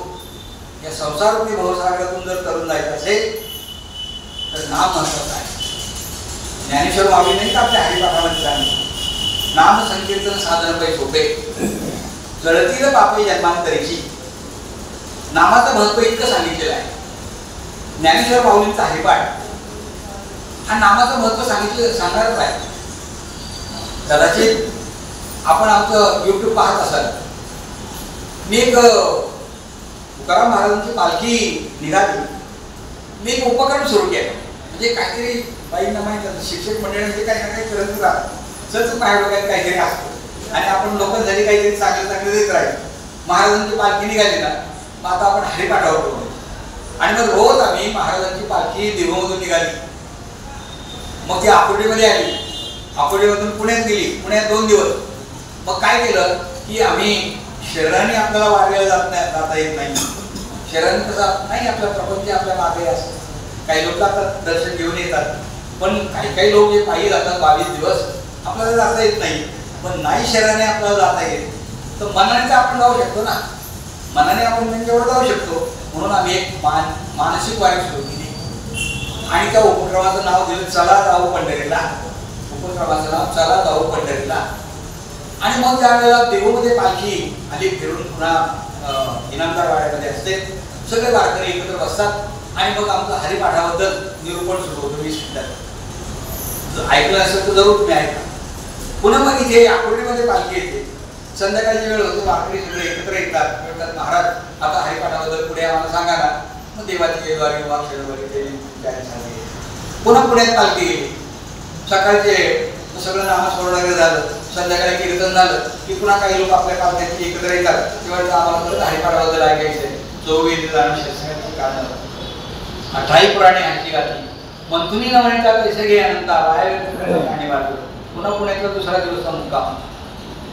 या संसारूपी भवसागरातून जर तरुण जायचं असेल तर नाम महत्वाचं आहे. ज्ञानेश्वर माऊली नाही का आपल्या हरिपाठामध्ये सांगितलं, नाम संकीर्तन साधन पै सोपे जळतील पापे जन्मांतरीची. नामाचं महत्व इतकं सांगितलेलं आहे. ज्ञानेश्वर माऊलींचा हरिपाठ हा नामाचं महत्व सांगणारच आहे. कदाचित आपण आमचं YouTube पाहत असाल. मी एक तुकाराम महाराजांची पालखी निघाली, मी एक उपक्रम सुरू केला. म्हणजे काहीतरी बाईंना माहिती असतं, शिक्षक मंडळांचे काही ना काही करत राहतात, सच पाय बघायला काहीतरी असतं आणि आपण लोकांसाठी काहीतरी चांगलं चांगलं देत राहिलो. महाराजांची पालखी निघाली ना, मग आता आपण हरिपाठावर करू. आणि मग रोज आम्ही महाराजांची पालखी देहूमधून निघाली, मग ती आकुर्डीमध्ये आली, आकुर्डीमधून पुण्यात गेली, पुण्यात 2 दिवस. मग काय केलं की आम्ही शहराने आपल्याला वाढलेलं जाता येत नाही. शहराने कसं नाही, आपल्या प्रपंच आपल्या मागे असतं. काही लोक आता दर्शन घेऊन येतात, पण काही लोक जे पायी जातात 22 दिवस, आपल्याला जाता येत नाही. पण नाही शहराने आपल्याला जाता येत, तर मनाने तर आपण जाऊ शकतो ना, मनाने आपण त्यांच्यावर जाऊ शकतो. म्हणून आम्ही एक मानसिक वारी सुरू केली आणि त्या उपक्रमाचं नाव दिलं चला जाऊ पंढरीला. उपक्रमाचं नाव चला जाऊ पंढरीला. आणि मग त्यावेळेला देहूमध्ये पालखी आली, फिरून पुन्हा इनामदार वाड्यामध्ये असते, सगळे वारकरी एकत्र बसतात आणि मग आमचं हरिपाठाबद्दल निरूपण सुरू होतं 20 मिनिटात. ऐकलं असेल तर जरूर तुम्ही ऐका. पुन्हा मग इथे आकुर्डीमध्ये पालखी येते, संध्याकाळची वेळ होते, वारकरी सगळे एकत्र येतात, म्हणतात महाराज आता हरिपाठाबद्दल पुढे आम्हाला सांगा ना. मग देवाची द्वारे पुन्हा पुण्यात पालखी गेली. सकाळचे सगळं नामस्मरण वगैरे झालं, संध्याकाळी कीर्तन झालं की पुन्हा काही लोक आपल्या पालख्यांची एकत्र येतात, तेव्हा आम्हाला परत हरिपाठाबद्दल ऐकायचंय. 24 शास्त्रांची कारणं, 18 पुराणे हाती घातली, मंथुनी नवनीचा पैसे घे अनंता आणि वाटलं. पुन्हा पुण्यातला दुसरा दिवसचा मुक्काम.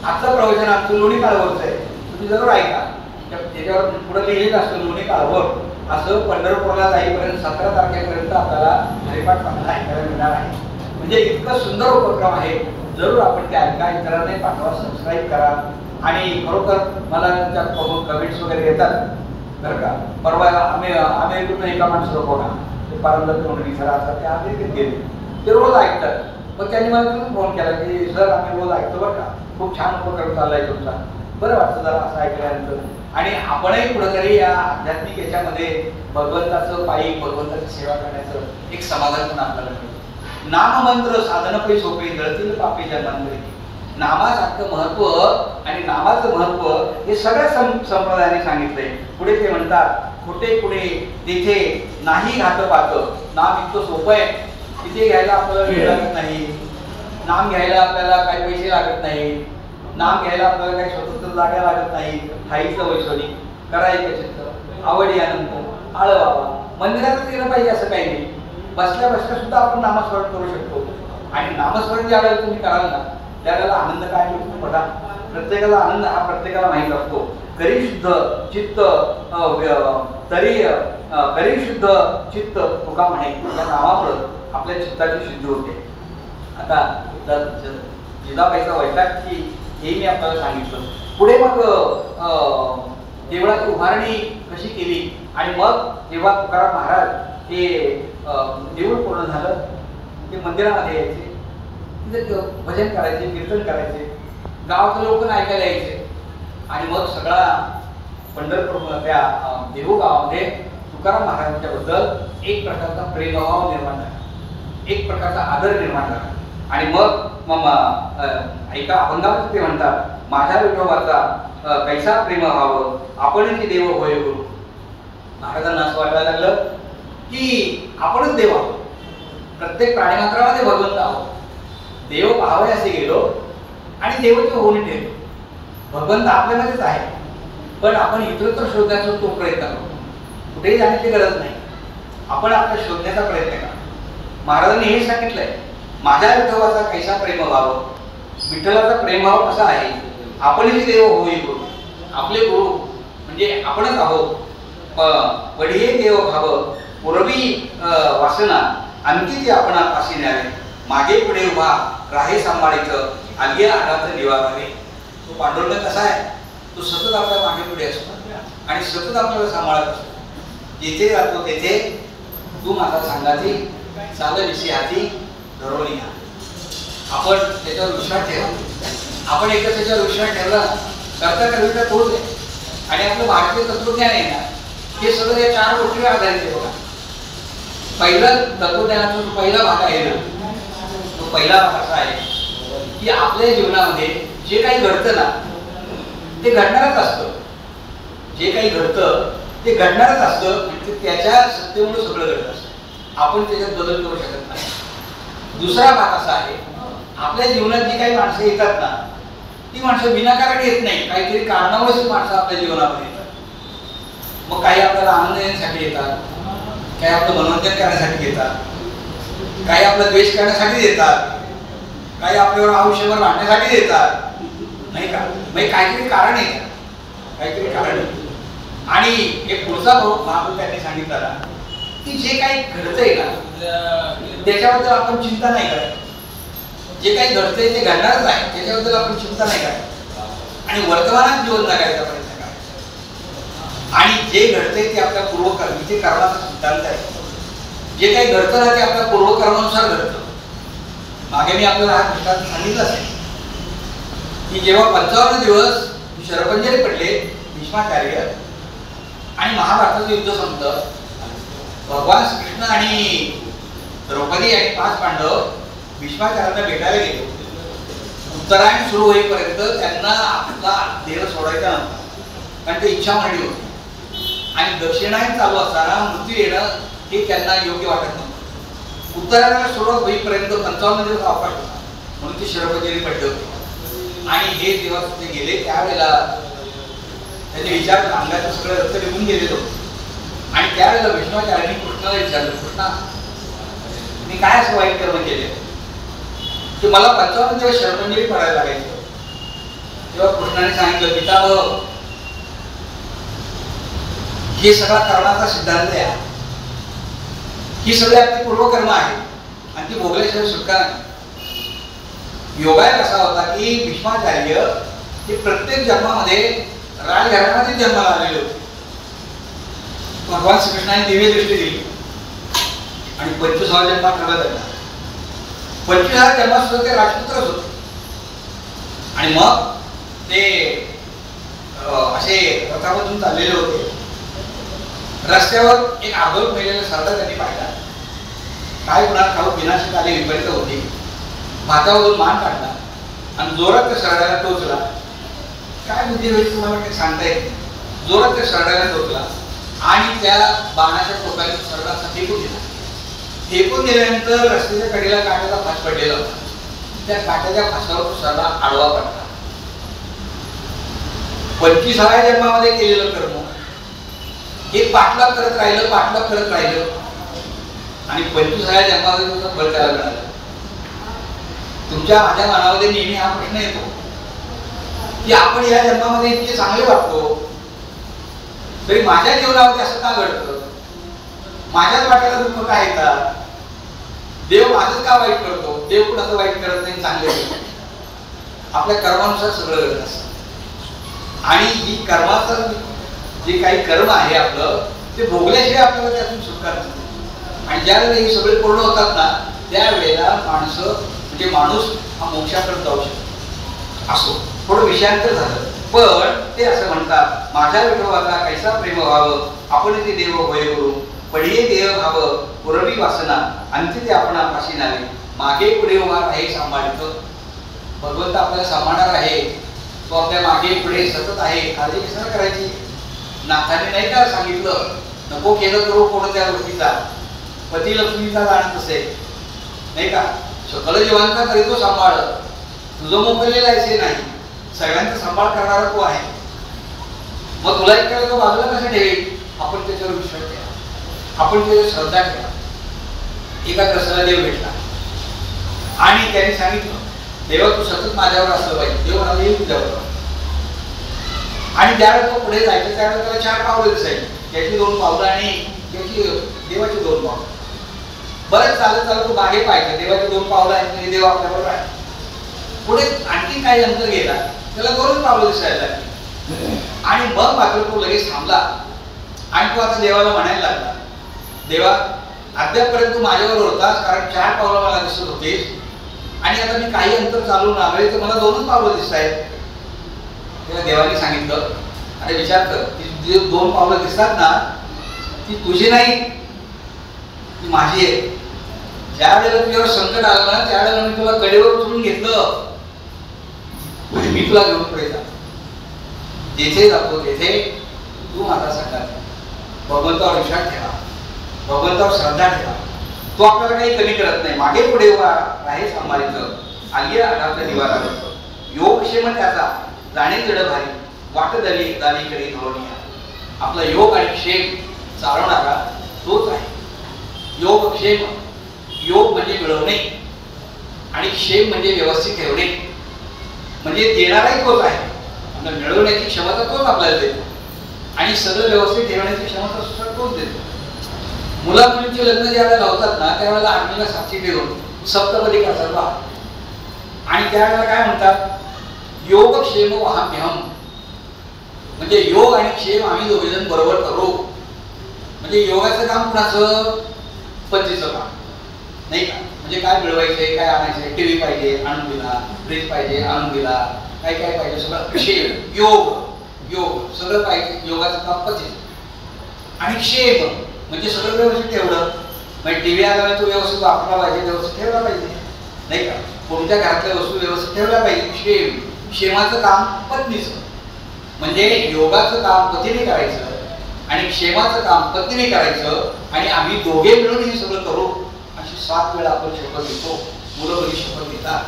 आजचं प्रवचन आमचं लोणी काळवरचं आहे, तुम्ही जरूर ऐका. त्याच्यावर पुढे लिहिलेलं असतं लोणी काळवर. असं पंढरपूरला जाईपर्यंत 17 तारखेपर्यंत आपल्याला हरिपाठ चांगला ऐकायला मिळणार आहे. म्हणजे इतकं सुंदर उपक्रम आहे, जरूर आपण ते ऐका, इतरांनाही पाठवा, सबस्क्राईब करा. आणि खरोखर मला त्या कमेंट्स वगैरे येतात बरं का. परवा अमेरिकेतून एका माणसाला बघा, ते पारंदर तोंडणी सर असतात, ते अमेरिकेत गेले, ते रोज ऐकतात. मग त्यांनी मला फोन केला की सर आम्ही रोज ऐकतो बरं का, खूप छान उपक्रम चाललाय तुमचा, बरं वाटतं जरा असं ऐकल्यानंतर. आणि आपणही कुठेतरी या आध्यात्मिक याच्यामध्ये भगवंताचं पायी भगवंताची सेवा करण्याचं एक समाधान पण आपल्याला मिळतं. नाममंत्र साधन पै सोपे जळतील पापे जन्मांतरी. नामासारखं महत्व आणि नामाचं महत्व हे सगळ्या संप्रदायाने सांगितलंय. पुढे ते म्हणतात खोटे पुढे तेथे नाही घात पात. नाम इतकं सोपं आहे, तिथे घ्यायला आपल्याला वेळ लागत नाही, नाम घ्यायला आपल्याला काही पैसे लागत नाही, नाम घ्यायला आपल्याला काही स्वतंत्र जागा लागत नाही. खायचं वैश्वनी, करायचं चित्त, आवडी आनंद, आळवावा. मंदिरातच गेलं पाहिजे असं काही नाही, बसल्या बसल्या सुद्धा आपण नामस्मरण करू शकतो. आणि नामस्मरण ज्या वेळेला तुम्ही कराल ना, त्यावेळेला आनंद काय मिळतो बघा. प्रत्येकाला आनंद हा प्रत्येकाला माहीत असतो. करी शुद्ध चित्त तरी करी शुद्ध चित्त तुका म्हणे, त्या नामामुळे आपल्या चित्ताची शुद्धी होते. आता जिजाबाईचा वैताग की हे मी आपल्याला सांगितलं. पुढे मग देवळाची उभारणी कशी केली आणि मग जेव्हा तुकाराम महाराज हे देऊळ पूर्ण झालं, ते मंदिरामध्ये यायचे, तिथे भजन करायचे, कीर्तन करायचे, गावातले लोक ऐकायला यायचे. आणि मग सगळा पंढरपूर त्या देहू गावामध्ये तुकाराम महाराजांच्या बद्दल एक प्रकारचा प्रेमभाव निर्माण झाला, एक प्रकारचा आदर निर्माण झाला. आणि मग एका अभंगामध्ये ते म्हणतात माझ्या विठोबाचा कैसा प्रेम भाव आपणच देव होय गुरु. महाराजांना असं वाटायला लागलं की आपणच देव आहोत, प्रत्येक प्राणीमात्रामध्ये भगवंत आहोत. देव पाहावे असे गेलो आणि देवाचे होऊन ठेवलो. भगवंत आपल्यामध्येच आहे, पण आपण इतरत्र शोधण्याचा तो प्रयत्न करतो. कुठेही जाण्याची गरज नाही, आपण आपल्या शोधण्याचा प्रयत्न करा. महाराजांनी हे सांगितलंय माझ्या विठोबाचा कैसा प्रेम भाव. विठ्ठलाचा प्रेमभाव कसा आहे, आपणही देव होई गुरु. आपले गुरु म्हणजे आपणच आहोत. वडिये देव भाव पूर्वी वासना आणखी आपण अशी न्यावे. मागे पुढे उभा राहे सांभाळीचं आलिया आडाचं निवारावे. तो पांडुरंग कसा आहे, तो सतत आपल्या मागे पुढे असतो आणि सतत आपल्याला सांभाळत असतो. जिथे जातो तेथे तू माझा सांगाची चाल विषय हाती ठरवून घ्या. आपण त्याच्यावर विश्वास ठेवा. आपण एकदा त्याच्यावर विश्वास ठेवला करता करता तोच आहे. आणि आपलं भारतीय तत्वज्ञान आहे ना, हे सगळं या 4 गोष्टीवर आधारित आहे बघा. पहिला तत्वज्ञानाचा जो पहिला भाग आहे ना, तो पहिला भाग असा आहे की आपल्या जीवनामध्ये जे काही घडतं ना ते घडणारच असतं. जे काही घडतं ते घडणारच असतं. त्याच्या सत्तेमुळे सगळं घडत असतं. आपण त्याच्यात बदल करू शकत नाही. दुसरा भाग असा आहे, आपल्या जीवनात जी काही माणसं येतात ना, ती माणसं विनाकारण येत नाही. काहीतरी कारणामुळेच माणसं आपल्या जीवनामध्ये येतात. मग काही आपल्याला आनंद देण्यासाठी येतात, काही आपलं मनोरंजन करण्यासाठी येतात, काही आपला द्वेष करण्यासाठी देतात, काही आपल्यावर आयुष्यभर वाढण्यासाठी देतात, नाही का? म्हणजे काहीतरी कारण आहे, काहीतरी कारण आहे. आणि एक पुढचा भाग त्यांनी सांगितला ना की जे काही घडतंय ना त्याच्याबद्दल आपण चिंता नाही करायची. जे काही घडतंय ते घडणारच आहे, त्याच्याबद्दल आपण चिंता नाही करायची आणि वर्तमानात जीवन जगायचा प्रयत्न करायचा. आणि जे घडतंय ते आपल्या पूर्वकर्मी, ते कर्माचा सिद्धांत आहे. जे काही घडतं ना ते आपल्या पूर्वकर्मानुसार घडतं. मागे मी आपल्याला हा दृष्टांत सांगितलं असेल की जेव्हा 55 दिवस शरपंजरी पडले भीष्माचार्य आणि महाभारताचं युद्ध संपलं, भगवान श्रीकृष्ण आणि द्रौपदी आणि 5 पांडव भीष्माचार्यांना भेटायला गेले. उत्तरायण सुरू होईपर्यंत त्यांना आपला देह सोडायचा नव्हता, कारण ते इच्छा मांडली होती. आणि दक्षिणायन चालू असताना मृत्यू येणं हे त्यांना योग्य वाटत नव्हतं. उत्तरायणाला सुरुवात होईपर्यंत 55 दिवस अवकाश होता, म्हणून ते शरपंजरी पडले होते. आणि हे जेव्हा ते गेले त्यावेळेला त्याचे विचार अंगाचं सगळं रक्त निघून गेलेलं होतं. आणि त्यावेळेला भीष्माचार्यांनी कृष्णाला विचारलं, कृष्णा मी काय असं वाईट कर्म केले की मला 55 दिवस शरपंजरी पडायला लागायचं? तेव्हा कृष्णाने सांगितलं, पितामह हे सगळा कर्माचा सिद्धांत आहे. ही सगळी आपली पूर्वकर्म आहे आणि ती भोगल्याशिवाय सुटका नाही. योगाय कसा होता की भीष्माचार्य हे प्रत्येक जन्मामध्ये राजघराण्यामध्ये जन्माला आलेले होते. भगवान श्रीकृष्णाने दिव्य दृष्टी दिली आणि 25व्या जन्मात ठरला त्यांना. 25व्या जन्मात सुद्धा ते राजपुत्रच होते. आणि मग ते असे रथामधून चाललेले होते. रस्त्यावर एक आदोल मेलेला सरडा त्यांनी पाहिला. काय कुणाला ठाऊक विनाशिक आले विपरीत होती. भातावरून मान काढला आणि जोरात त्या सरड्याला टोचला. काय बुद्धी होईल तुम्हाला काही सांगता येत. जोरात त्या सरड्याला टोचला आणि त्या बाणाच्या टोकाने सरडा असा फेकून दिला. फेकून दिल्यानंतर रस्त्याच्या कडेला काट्याचा फास पडलेला होता. त्या काट्याच्या फासावर तो सरडा आडवा पडला. 25व्या जन्मामध्ये केलेलं कर्म हे पाठलाग करत राहिलं, पाठलाग करत राहिलं आणि 25व्या जन्मामध्ये तुमचं फळ त्याला मिळालं. तुमच्या माझ्या मनामध्ये नेहमी हा प्रश्न येतो की आपण या जन्मामध्ये इतके चांगले वाटतो तरी माझ्या जीवनामध्ये असं का घडतं? माझ्याच वाट्याला दुःख का येतात? देव माझंच का वाईट करतो? देव कुणाचं वाईट करत नाही, चांगले करतो. आपल्या कर्मानुसार सगळं घडत असतं. आणि ही कर्माचं जे काही कर्म आहे आपलं ते भोगल्याशिवाय आपल्याला त्यातून सुटका नसते. आणि ज्यावेळेला हे सगळे पूर्ण होतात ना त्यावेळेला माणसं म्हणजे माणूस हा मोक्षाकडे जाऊ शकतो. असो थोडं विषयांतर झालं पण ते असं म्हणतात, माझ्या विठोबाचा कैसा प्रेम व्हावं आपण ते देव होय करू पडिये देव व्हावं पुरवी वासना अंती ते आपण आपाशी नावे मागे पुढे उभा आहे सांभाळतो. भगवंत आपल्याला सांभाळणार आहे. तो आपल्या मागे पुढे सतत आहे. काळजी कशाला करायची? नाथाने नाही का सांगितलं नको केलं करू कोणत्या गोष्टीचा पती लक्ष्मीचा जाणत असे नाही का? सकल जीवांचा तरी तो सांभाळ. तुझं मोकळलेलं आहे नाही, सगळ्यांचा सांभाळ करणारा तो आहे. मग तुला एक तो बाजूला कसं ठेवेल? आपण त्याच्यावर विश्वास ठेवा, आपण त्याच्यावर श्रद्धा ठेवा. एका कसाला देव भेटला आणि त्याने सांगितलं देवा तू सतत माझ्यावर असलं पाहिजे. देव म्हणाला येईल तुझ्यावर. आणि ज्यावेळेस तो पुढे जायचं त्यावेळेस त्याला 4 पावलं दिसायची. त्याची 2 पावलं आणि त्याची देवाची 2 पावलं. बरंच चालत चालत तो मागे पाहिजे. देवाची 2 पावलं आहेत म्हणजे देव आपल्याबरोबर आहे. पुढे आणखी काही अंतर गेला त्याला 2 पावलं दिसायला लागली. आणि मग मात्र तो लगेच थांबला आणि तो आता देवाला म्हणायला लागला, देवा अद्यापपर्यंत तू माझ्याबरोबर होतास, कारण 4 पावलं मला दिसत होतीस आणि आता मी काही अंतर चालून आलोय तर मला 2च पावलं दिसत आहेत. तेव्हा देवाने सांगितलं, अरे विचार कर, ती जी 2 पावलं दिसतात ना ती तुझी नाही, ती माझी आहे. ज्या वेळेला तुझ्यावर संकट आलं ना त्यावेळेला मी तुला कडेवर उचलून घेतलं आणि मी तुला घेऊन पुढे जातो. जिथे जातो तेथे तू माझा संघात. भगवंतावर विश्वास ठेवा, भगवंतावर श्रद्धा ठेवा. तो आपल्याला काही कमी करत नाही. मागे पुढे राहे सांभाळायचं, आली आघात निवारा करतो. योग क्षेम त्याचा जाणे जड भारी, वाट दली दालीकडे धोरणी. आपला योग आणि क्षेम चालवणारा तोच आहे. योग क्षेम, योग म्हणजे मिळवणे आणि क्षेम म्हणजे व्यवस्थित ठेवणे, म्हणजे देणाराही तोच आहे. मिळवण्याची क्षमता तोच आपल्याला देतो आणि सगळं व्यवस्थित ठेवण्याची क्षमता सुद्धा तोच देतो. मुला मुलींचे लग्न ज्यावेळेला होतात ना त्यावेळेला अग्नीला साक्षी ठेवून सप्तपदी करतात आणि त्यावेळेला काय म्हणतात, योग क्षेम वहाम्यहम, म्हणजे योग आणि क्षेम आम्ही दोघेजण बरोबर करू. म्हणजे योगाचं काम कुणाचं, पतीचं काम नाही का. म्हणजे काय मिळवायचंय, काय आणायचंय, टीव्ही पाहिजे आणून दिला, फ्रीज पाहिजे आणून दिला, काय काय पाहिजे सगळं क्षेम. योग योग सगळं पाहिजे, योगाचं काम पतीचं. आणि क्षेम म्हणजे सगळं व्यवस्थित ठेवलं, म्हणजे टीव्ही आला तो व्यवस्थित वापरला पाहिजे, व्यवस्थित ठेवला पाहिजे नाही का. कोणत्या घरातल्या वस्तू व्यवस्थित ठेवल्या पाहिजे. क्षेम, क्षेमाचं काम पत्नीचं. म्हणजे योगाचं काम पतीने करायचं आणि क्षेमाचं काम पत्नीने करायचं आणि आम्ही दोघे मिळून हे सगळं करू. अशी 7 वेळा आपण शपथ घेतो, मुलं मुली शपथ घेतात.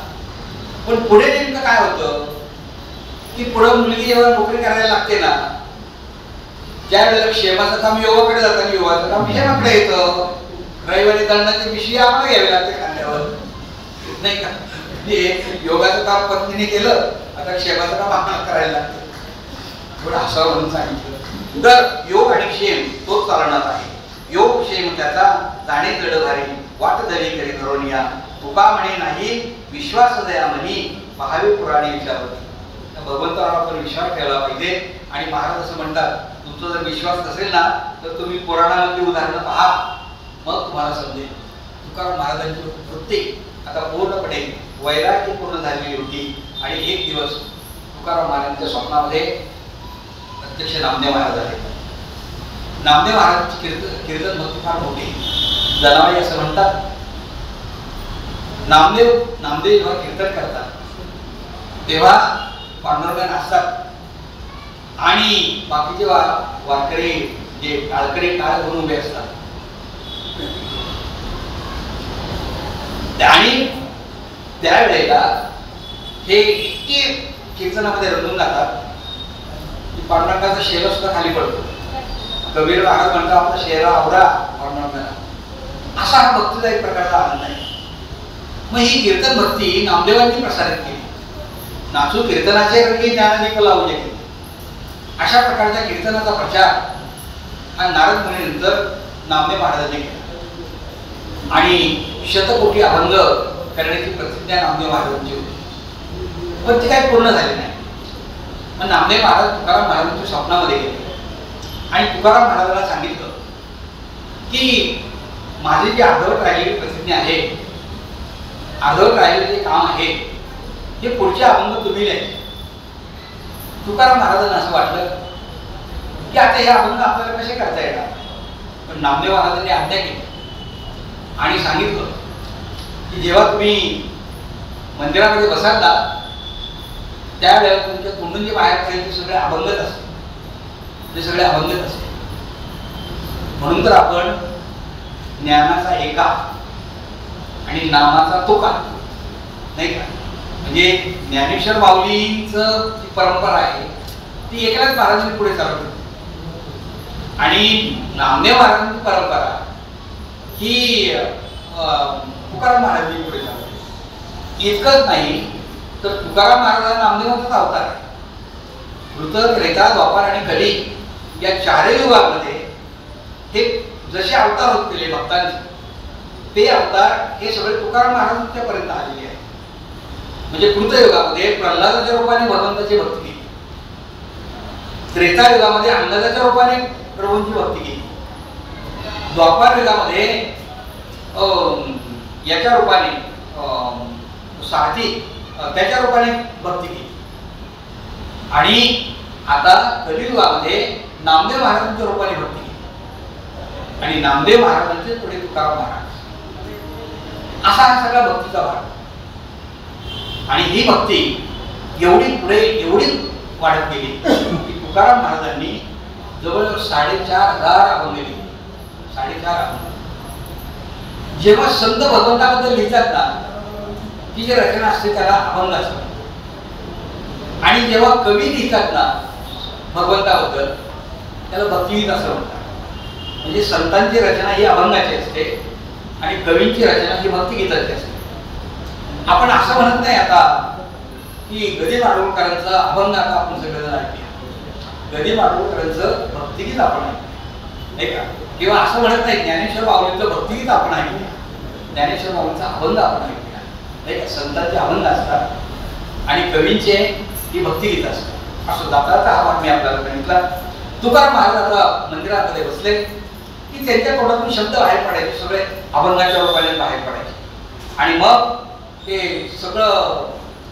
पण पुढे नेमकं काय होतं की पुढे मुलगी जेव्हा नोकरी करायला लागते ना त्या वेळेला क्षेमाचं काम योगाकडे जातं आणि योगाचं काम क्षेमाकडे येतं. रविवारी दंडाची पिशवी आम्हाला घ्यावी लागते खांद्यावर नाही का. योगाचं काम पत्नीने केलं, आता क्षेमाचं काम आम्हाला करायला लागतं. थोडं हसावं म्हणून सांगितलं. तर योग आणि क्षेम तोच चालणार आहे. योग क्षेम त्याचा जाणे जड भारी, वाट दरी करी धरोनिया. तुका म्हणे नाही विश्वास दया म्हणी, पहावे पुराणे विचारवती. भगवंतावर आपण विश्वास ठेवला पाहिजे. आणि महाराज असं म्हणतात, तुमचा जर विश्वास नसेल ना तर तुम्ही पुराणामधली उदाहरणं पहा, मग तुम्हाला समजेल. तुकाराम महाराजांची वृत्ती आता पूर्णपणे वैराग्यपूर्ण झालेली होती. आणि एक दिवस तुकाराम महाराजांच्या स्वप्नामध्ये प्रत्यक्ष नामदेव महाराज आले. नामदेव महाराजांची कीर्तन भक्ती फार मोठी, जनाबाई असं म्हणतात. नामदेव जेव्हा कीर्तन करतात तेव्हा पांडुरंग नाचतात आणि बाकीचे वारकरी जे टाळकरी टाळ घेऊन उभे असतात. आणि त्यावेळेला हे इतके कीर्तनामध्ये रंगून जातात की पांडुरंगाचा शेरा सुद्धा खाली पडतो. कबीर महाराज म्हणतात, आपला शेरा आवरा पांडुरंगाला. असा हा भक्तीचा एक प्रकारचा आनंद आहे. मग ही कीर्तन भक्ती नामदेवांनी प्रसारित केली. नाचू कीर्तनाचे रंगी ज्ञानाने कलावले केले. अशा प्रकारच्या कीर्तनाचा प्रचार हा नारद मुनीनंतर नामदेव महाराजांनी केला आणि शतकोटी अभंग करण्याची प्रतिज्ञा नामदेव महाराजांची होती. पण ती काही पूर्ण झाली नाही. मग नामदेव महाराज तुकाराम महाराजांच्या स्वप्नामध्ये गेले आणि तुकाराम महाराजांना सांगितलं की माझी जी अर्धवट राहिलेली प्रतिज्ञा आहे, अर्धवट राहिलेले जे काम आहे हे पुढचे अभंग तुम्ही लिहायचे. तुकाराम महाराजांना असं वाटलं की आता हे अभंग आपल्याला कसे करता येणार. पण नामदेव महाराजांनी आज्ञा केली आणि सांगितलं की जेव्हा तुम्ही मंदिरामध्ये बसाल ना त्यावेळेला तुमच्या तोंडून जे बाहेर पडेल ते सगळे अभंगच असते, ते सगळे अभंगच असते. म्हणून तर आपण ज्ञानाचा एका आणि नामाचा तुका नाही का. म्हणजे ज्ञानेश्वर माऊलींचं जी परंपरा आहे ती एकनाथ महाराजांनी पुढे चालवली आणि नामदेव महाराजांची परंपरा ही तुकाराम महाराजांनी पुढे चालवली. इतकंच नाही तर तुकाराम महाराज नामदेवाचाच अवतार आहे. ऋत, त्रेता, द्वापार आणि कली या 4 युगामध्ये हे जसे अवतार होत गेले भक्तांचे, ते अवतार हे सगळे तुकाराम महाराजांच्या पर्यंत आलेले आहेत. म्हणजे कृतयुगामध्ये प्रल्हादाच्या रूपाने भगवंताची भक्ती केली, त्रेता युगामध्ये अंगदाच्या रूपाने प्रभूंची भक्ती केली, द्वापार युगामध्ये याच्या रूपाने सारथी त्याच्या रूपाने भक्ती केली. आणि आता कलियुगामध्ये नामदेव महाराजांच्या रूपाने भक्ती केली आणि नामदेव महाराजांचे पुढे तुकाराम महाराज, असा हा सगळा भक्तीचा भाग. आणि ही भक्ती एवढी पुढे एवढी वाढत गेली की तुकाराम महाराजांनी जवळजवळ 4,500 अभंग लिहिले. 4,500 अभंग. जेव्हा संत भगवंताबद्दल लिहितात ना, ती जी रचना असते त्याला अभंग असते. आणि जेव्हा कवी लिहितात ना भगवंताबद्दल त्याला भक्तिगीत असं म्हणतात. म्हणजे संतांची रचना ही अभंगाची असते आणि कवींची रचना ही भक्तिगीताची असते. आपण असं म्हणत नाही आता की गदी माडगूळकरांचा अभंग आता आपण सगळेजण ऐकूया, गदी माडगूळकरांचं भक्तिगीत आपण ऐकूया, नाही का? किंवा असं म्हणत नाही ज्ञानेश्वर माऊलींचं भक्तिगीत आपण ऐकूया, ज्ञानेश्वर माऊलींचा अभंग आपण ऐकूया, नाही का? संतांचे अभंग असतात आणि कवींचे ही भक्तिगीत असतात. असं जाता हा भाग मी आपल्याला सांगितला. तुकाराम महाराज आता मंदिरामध्ये बसले की त्यांच्या तोंडातून शब्द बाहेर पडायचे, सगळे अभंगाच्या रूपाने बाहेर पडायचे. आणि मग ते सगळं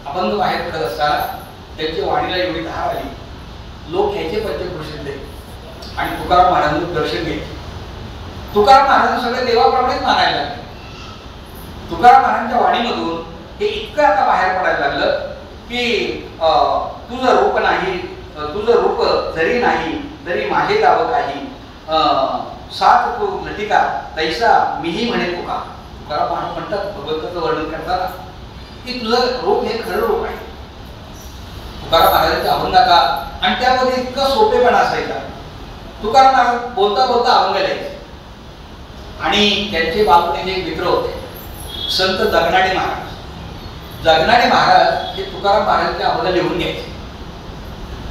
अभंग बाहेर पडत असताना त्यांच्या वाणीला एवढी धार आली, लोक यायचे पंचक्रोशीतले आणि तुकाराम महाराजांचं दर्शन घ्यायचे. तुकाराम महाराज सगळे देवाप्रमाणेच मानायला लागले. तुकाराम महाराजांच्या वाणीमधून हे इतकं आता बाहेर पडायला लागलं की तुझं रूप नाही, तुझं रूप जरी नाही तरी माझे दाव काही, सात तू लटिका तैसा मीही म्हणे तुका. तुकाराम महाराज म्हणतात भगवंताचं वर्णन करताना की तुझं रूप हे खरं रूप आहे. तुकाराम महाराजांच्या अभंगाचा आणि त्यामध्ये इतकं सोपेपणा असायचा. तुकाराम महाराज बोलता बोलता अभंग लिहायचे. आणि त्यांचे बालपणीचे एक मित्र होते संत जगनाडे महाराज. जगनाडे महाराज हे तुकाराम महाराजांचे अभंग लिहून घ्यायचे.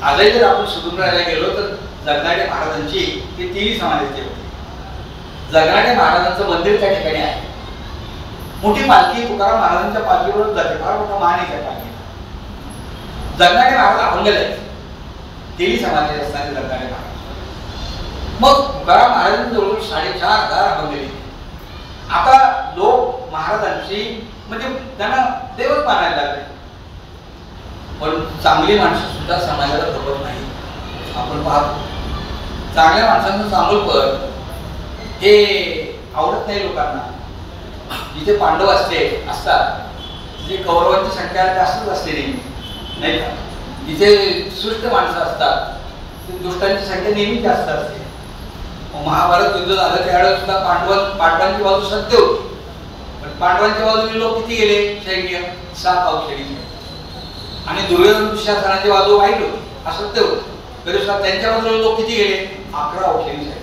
आजही जर आपण सुदुंगराला गेलो तर जगनाडे महाराजांची ते तिन्ही समाजाचे होते. जगनाडे महाराजांचं मंदिर त्या ठिकाणी आहे. मोठी पालखी तुकाराम महाराजांच्या पालखीवरून जाते, फार मोठा मान आहे त्या पालखीला. जगनाडे महाराज अभंग लिहायचे, तिन्ही समाजाचे असताना जगनाडे महाराज. मग तुकाराम महाराजांनी जवळजवळ 4,500 अभंग लिहिले. आता लोक महाराजांची म्हणजे त्यांना देवच मानायला लागले. पण चांगली माणसं सुद्धा समाजाला खबर नाही. आपण पाहतो चांगल्या माणसांचं चांगलंपण हे आवडत नाही लोकांना. जिथे पांडव असतात तिथे कौरवांची संख्या जास्तच असते नेहमी, नाही का? जिथे सुष्ट माणसं असतात तिथे दुष्टांची संख्या नेहमी जास्त असते. महाभारत युद्ध झालं त्यावेळेस सुद्धा पांडवांची बाजू सत्य होती. पण पांडवांच्या बाजूने लोक किती गेले सैन्य? 7 अवशेष. आणि दुर्योधन दुःशासनाची बाजू वाईट होती, असत्य होती, तरी सुद्धा त्यांच्या बाजूने लोक किती गेले? 11 अवशेष.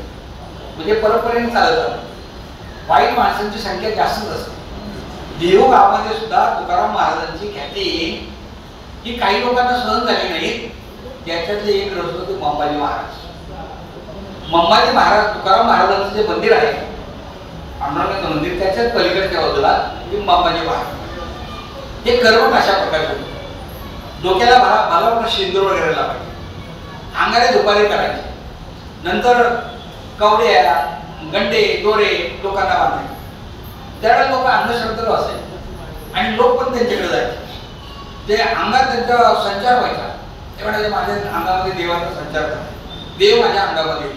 म्हणजे परंपरेने चालत आलं. वाईट माणसांची संख्या जास्तच असते. देहू गावामध्ये सुद्धा तुकाराम महाराजांची ख्याती ही काही लोकांना सहन झाली नाही. त्याच्यातले एक रस होते मंबाजी महाराज. मंबाजी महाराज तुकाराम महाराजांचं जे मंदिर आहे अण्णांचं मंदिर, त्याच्याच पलीकडच्या बाजूला मंबाजी महाराज हे कर्मठ अशा प्रकारचे होते. डोक्याला भला मोठा शेंदूर वगैरे लावायचे, अंगारे दुपारी करायचे, नंतर कवड्या गंडे दोरे लोकांना बांधायचे. त्यावेळेला लोक अंधश्रद्धाळू असायचे आणि लोक पण त्यांच्याकडे जायचे. जे अंगात त्यांचा संचार व्हायचा ते म्हणायचे माझ्या अंगामध्ये देवाचा संचार झाला, देव माझ्या अंगामध्ये,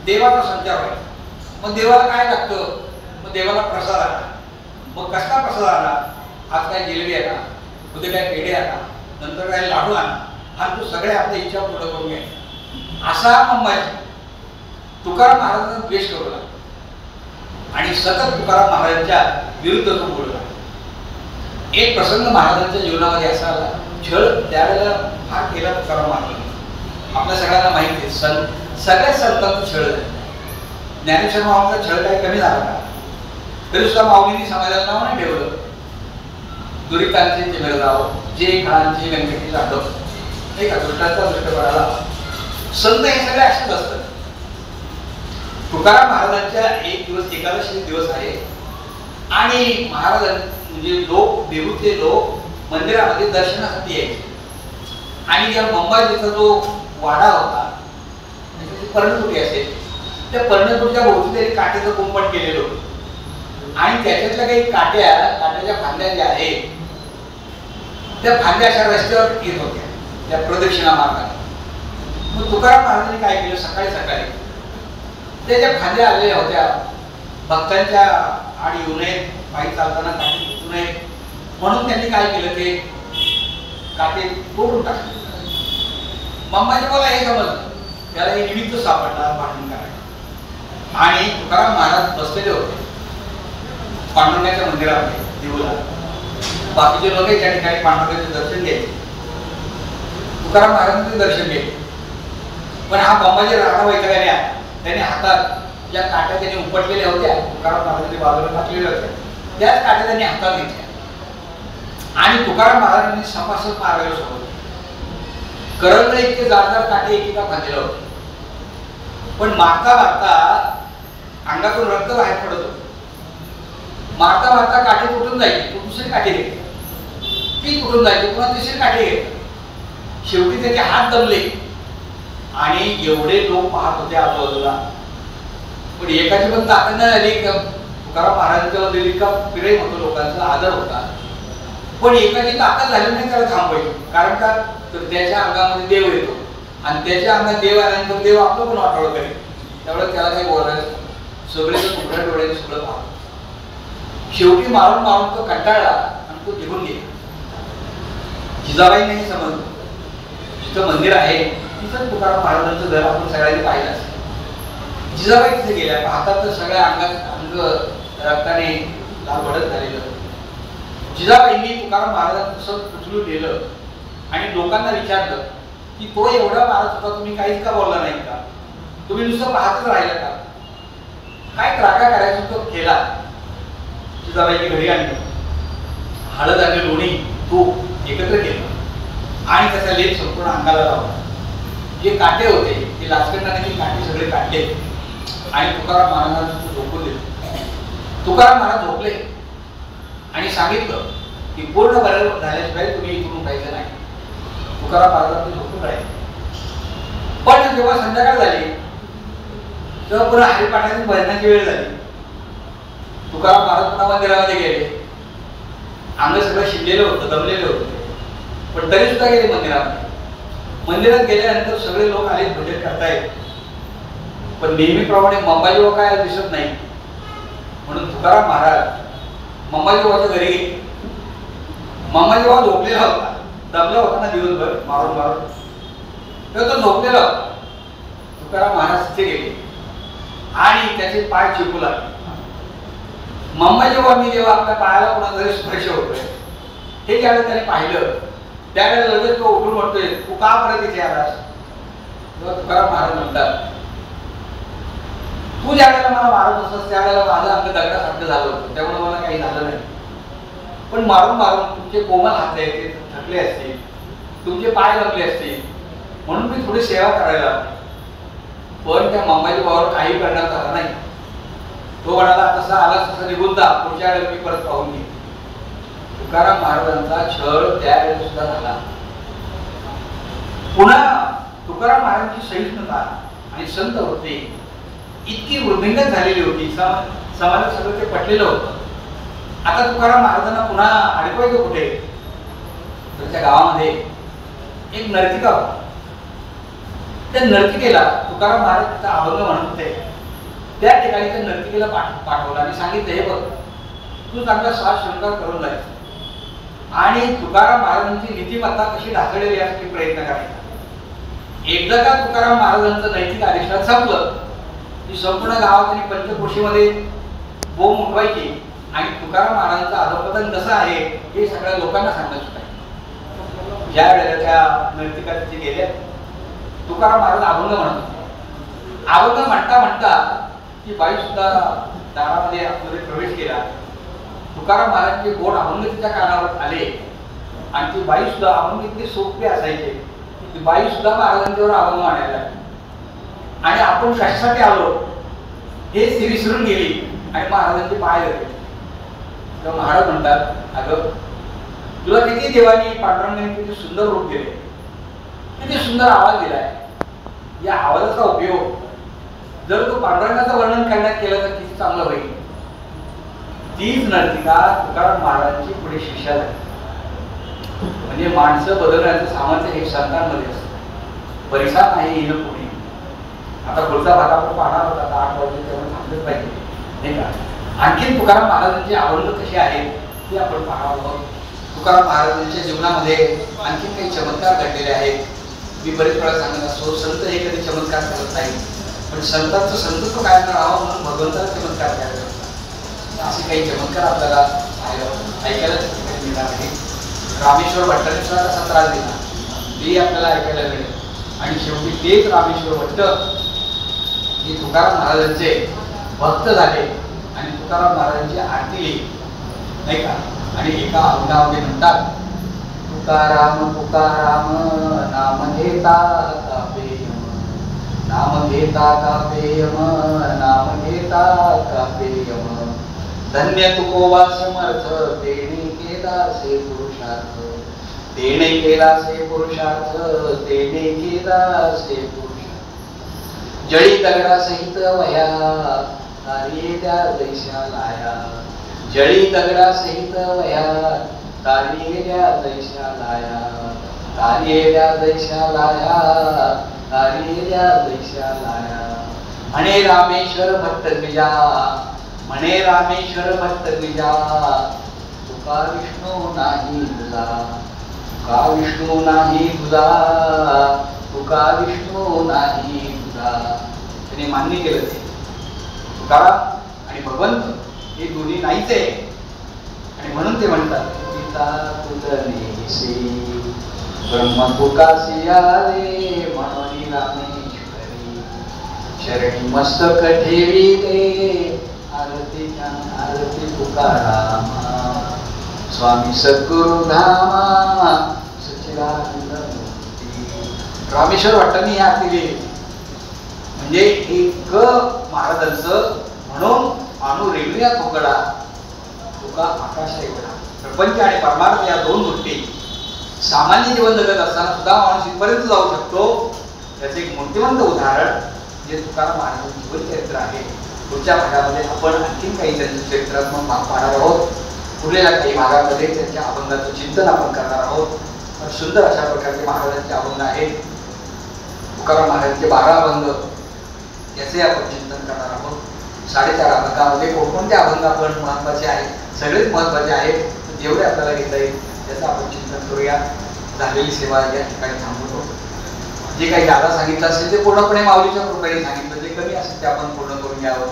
देवाचा संचार व्हायचा. मग देवाला काय लागतं? मग देवाला प्रसाद आला. मग कसला प्रसाद आला? आज काय जिलेबी आहे ना, उद्या काय पेढे आहे ना, नंतर काय लाडू आणा आणि तू सगळ्या आपल्या इच्छा पूर्ण करून घ्याय. असा मंबाजी तुकाराम महाराजांचा द्वेष करू लागला आणि सतत तुकाराम महाराजांच्या विरुद्ध तो बोलला. एक प्रसंग महाराजांच्या जीवनामध्ये असा आला, छळ त्यावेळेला फार केला तुकाराम महाराजांनी. आपल्या सगळ्यांना माहिती आहे सगळ्या संतांचा छळ झाला. ज्ञानेश्वर माऊलीचा छळ काही कमी झाला का? तरी सुद्धा माऊलींनी समाजाला नाव नाही ठेवलं. दुरितांचे चिमेरराव, जे खानांचे व्यंकटेश जाधव, नाही का? दुष्टांचा दृष्ट पडाला. संत हे सगळे असेच असतात. तुकाराम महाराजांच्या एक दिवस एकादशी दिवस आहे आणि महाराज म्हणजे लोक देहूचे लोक मंदिरामध्ये दर्शनासाठी यायचे. आणि या मंबाजीचा जो वाडा होता पर्णकुटी असेल, त्या पर्णकुटीच्या भोवती त्यांनी काठीचं कुंपण केलेलं होतं. आणि त्याच्यातल्या काही काट्याच्या फांद्या ज्या आहेत त्या फांद्या अशा रस्त्यावर येत होत्या त्या प्रदक्षिणा मार्गाने. मग तुकाराम महाराजांनी काय केलं, सकाळी सकाळी त्याच्या फांद्या आलेल्या होत्या, भक्तांच्या आड येऊ नयेत, पायी चालताना काटे तुटू नये म्हणून त्यांनी काय केलं, ते काटे तोडून टाकले. मम्माजी मला हे समजलं, त्याला हे निमित्त सापडला भांडण करायला. आणि तुकाराम महाराज बसलेले होते पांडुरंगाच्या मंदिरामध्ये देऊला. बाकीचे लोक त्या ठिकाणी पांडुरंगाचे दर्शन घ्यायचे, तुकाराम महाराजांचे दर्शन घ्यायचे. पण हा बंबाजी राणा वैतागाने आला. त्याने हातात ज्या काट्या त्याने उपटलेल्या होत्या, तुकाराम महाराजांनी बाजूला टाकलेल्या होत्या, त्याच काट्या त्यांनी हातात घेतल्या आणि तुकाराम महाराजांनी सपासप मारायला सोबत करंगळे इतके जाडदार काटे एकेका फांदीला होते. पण मारता मारता अंगातून रक्त बाहेर पडत होतं. मारता मारता काटे तुटून जायचे, तो दुसरी काठी घेतली, ती तुटून जायची, पुन्हा तिसरी काठी घेतली. शेवटी त्याचे हात दमले आणि एवढे लोक पाहत होते आजूबाजूला. पण एकाची पण ताकद नाही आली. तुकाराम महाराजांच्यावर इतका प्रेम होतं, लोकांचा आदर होता, पण एकाची ताकद झाली नाही त्याला थांबवायची. कारण का, तर त्याच्या अंगामध्ये देव येतो आणि त्याच्या अंगात देव आल्यानंतर देव आपलं पण वाटोळं करेल. त्यामुळे त्याला काही बोलायचं, सगळे उघड्या डोळ्याने सगळं पाहतो. शेवटी मारून मारून तो कंटाळला आणि तो निघून गेला. जिजाबाईंनी समजलं जिथं मंदिर आहे तिथं तुकाराम महाराजांचं घर आपण सगळ्यांनी पाहिलं असेल. जिजाबाई तिथे गेल्या, पाहतात तर सगळ्या अंग रक्ताने लालभडक झालेलं. जिजाबाईंनी तुकाराम महाराजांचं तसं उचलून गेलं आणि लोकांना विचारलं की तो एवढा मारत होता, तुम्ही काहीच का बोलला नाही का, तुम्ही नुसतं पाहतच राहिलं का, काय त्राका करायचं तो केला. जिजाबाईंनी घरी आणलं, हळद आणि लोणी तूप एकत्र केलं आणि त्याचा लेप संपूर्ण अंगाला लावला. जे काटे होते ते लाचकंडाने ते काटे सगळे काढले आणि तुकाराम महाराजांना झोपून दिले. तुकाराम महाराज झोपले आणि सांगितलं की पूर्ण बरे झाल्याशिवाय तुम्ही इथून उठायचं नाही. तुकाराम महाराजांनी झोपून राहिले. पण जेव्हा संध्याकाळ झाली तेव्हा पुन्हा हरिपाठाची भजनाची वेळ झाली. तुकाराम महाराज पुन्हा मंदिरामध्ये गेले. अंग सगळं शिरलेलं होतं, दमलेलं होतं, पण तरी सुद्धा गेले मंदिरामध्ये. मंदिरात गेल्यानंतर सगळे लोक आले भजन करतायत, पण नेहमीप्रमाणे मंबाजी बाबा काय दिसत नाही. म्हणून तुकाराम महाराज मंबाजी बाबाच्या घरी गेले. मंबाजी बाबा झोपलेला होता, दमला होता ना दिवसभर मारून मारून, तेव्हा तो झोपलेला होता. तुकाराम महाराज तिथे गेले आणि त्याचे पाय चिपू लागले. मंबाजी बाबांनी जेव्हा आपल्या पायाला कोणातरी स्पर्श होतोय हे ज्यावेळेस त्याने पाहिलं, त्यावेळेस लगेच तो उठून म्हणतोय, तू का परत इथे आलास. तेव्हा तुकाराम महाराज म्हणतात, तू ज्या वेळेला मला मारत असतस त्यावेळेला माझं अंग दगडासारखं झालं होतं, त्यामुळे मला काही झालं नाही. पण मारून मारून तुमचे कोमल हात आहेत ते थकले असतील, तुमचे पाय लागले असतील, म्हणून मी थोडी सेवा करायला. पण त्या मंबाजी बाबावर काही करण्यात आला नाही. तो म्हणाला, तसा आला तसा निघून जा, पुढच्या वेळेला मी परत पाहून घेईन. तुकाराम महाराजांचा छळ त्यावेळेला सुद्धा झाला. पुन्हा तुकाराम महाराजांची सहिष्णुता आणि संत होते इतकी वृद्धिंगत झालेली होती, समाजाला सगळं ते पटलेलं होतं. आता तुकाराम महाराजांना पुन्हा अडकवायचं कुठे. त्यांच्या गावामध्ये एक नर्तिका होती. त्या नर्तिकेला तुकाराम महाराज तिचा अभंग म्हणत होते. त्या ठिकाणी त्या नर्तिकेला पाठवलं आणि सांगितलं, हे बघ, तू चांगला साज शृंगार करून जायचं आणि तुकाराम महाराजांची नीतिमत्ता कशी ढासळेल यासाठी प्रयत्न करायचा. एकदा का तुकाराम महाराजांचं नैतिक अधिष्ठान संपलं की संपूर्ण गावात आणि पंचक्रोशीमध्ये बोंब उठवायची आणि तुकाराम महाराजांचं अधोपतन कसं आहे हे सगळ्या लोकांना सांगायचं काय. ज्या वेळेला त्या नैतिका तिथे गेल्या, तुकाराम महाराज अभंग म्हणत होते. अभंग म्हणता म्हणता ती बाई सुद्धा दारामध्ये आतमध्ये प्रवेश केला. तुकाराम महाराजांचे गोड अभंग तिच्या कानावर आले आणि ती बाई सुद्धा अभंग इतके सोपे असायचे, ती बाई सुद्धा महाराजांच्यावर अभंग म्हणायला लागली. आणि आपण कशासाठी आलो हे ती विसरून गेली आणि महाराजांचे पाय धरले. तेव्हा महाराज म्हणतात, अगं, तुला किती देवानी पांडुरंगाने किती सुंदर रूप दिले, किती सुंदर आवाज दिलाय. या आवाजाचा उपयोग जर तू पांडुरंगाचं वर्णन करण्यात केलं तर किती चांगलं होईल. तीच नर्तिका तुकाराम महाराजांची पुढे शिष्या झाली. म्हणजे माणसं बदलण्याचं सामर्थ्य हे संतांमध्ये असतं. परिसार नाही येणं कोणी. आता पुढचा भाग आपण पाहणार होता, आता 8 वाजले तेव्हा थांबलंच पाहिजे नाही का. आणखीन तुकाराम महाराजांचे अभंग कसे आहेत ते आपण पाहणार आहोत. तुकाराम महाराजांच्या जीवनामध्ये आणखीन काही चमत्कार घडलेले आहेत. मी बरेच वेळा सांगत असतो, संत हे कधी चमत्कार करत नाही, पण संतांचं संतत्व काय राहावं म्हणून भगवंताला चमत्कार करायला लागतात. असे काही चमत्कार आपल्याला ऐकायला मिळणार आहे. रामेश्वर भट्टाने सुद्धा कसा त्रास दिला ते आपल्याला ऐकायला मिळेल. आणि शेवटी तेच रामेश्वर भट्ट हे तुकाराम महाराजांचे भक्त झाले आणि तुकाराम महाराजांची आरती लिहिली नाही का. आणि एका अभंगामध्ये म्हणतात, तुकाराम तुकाराम नाम घेता का पेयम, नाम घेता का पेयम, नाम घेता का पेयम, धन्य तुकोबा समर्थ तेने केला से पुरुषार्थ, तेने केला से पुरुषार्थ, तेने केला से पुरुषार्थ, जळी दगडा सहित वया तारी त्या दैशा लाया, जळी दगडा सहित वया तारी त्या दैशा लाया, तारी त्या दैशा लाया, तारी त्या दैशा लाया, म्हणे रामेश्वर भट्ट द्विजा, म्हणे रामेश्वर भट्ट द्विजा, तुका विष्णू नाही तुझा, तुका विष्णू नाही तुझा, तुका विष्णू नाही तुझा. त्याने मान्य केलं ते तुकाराम आणि भगवंत हे दोन्ही नाहीच आहे. आणि म्हणून ते म्हणतात, पिता तुझनेसी ब्रह्म तुकासी आले, म्हणून रामेश्वरी शरणी मस्तक ठेवी दे, आरती आरती तुकारामा, स्वामी सद्गुरु धामा सच्चिदानंद मूर्ती. रामेश्वर भट्टांनी ही आरती लिहिली. म्हणजे एक महाराजांचं म्हणून अनु रेणूया तुकडा, तुका आकाश एवढा. प्रपंच आणि परमार्थ या दोन गोष्टी सामान्य जीवन जगत असताना सुद्धा माणूस इथपर्यंत जाऊ शकतो. त्याचे एक मूर्तिमंत उदाहरण जे तुकाराम महाराजांचे जीवन चरित्र आहे. पुढच्या भागामध्ये आपण आणखीन काही त्यांचं चरित्रात्मक भाग पाहणार आहोत. उरलेल्या काही भागामध्ये त्यांच्या अभंगाचं चिंतन आपण करणार आहोत. सुंदर अशा प्रकारचे महाराजांचे अभंग आहेत. तुकाराम महाराजांचे 12 अभंग याचे आपण चिंतन करणार आहोत. 4.5 अभंगामध्ये कोणकोणते अभंग आपण महत्वाचे आहेत, सगळेच महत्वाचे आहेत, जेवढे आपल्याला घेता येईल त्याचं आपण चिंतन करूया. झालेली सेवा या ठिकाणी थांबवतो. जे काही दादा सांगितलं असेल ते पूर्णपणे माऊलीच्या कृपेने सांगितलं, जे कमी असेल ते आपण पूर्ण करून घ्यावं.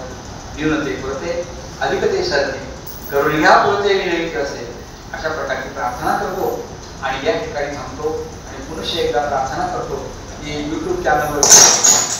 न्यूनते पुरते अधिकते सरते करून घ्या पुरते विनंती असेल, अशा प्रकारची प्रार्थना करतो आणि या ठिकाणी थांबतो. आणि पुनश्च एकदा प्रार्थना करतो की YouTube चॅनलवर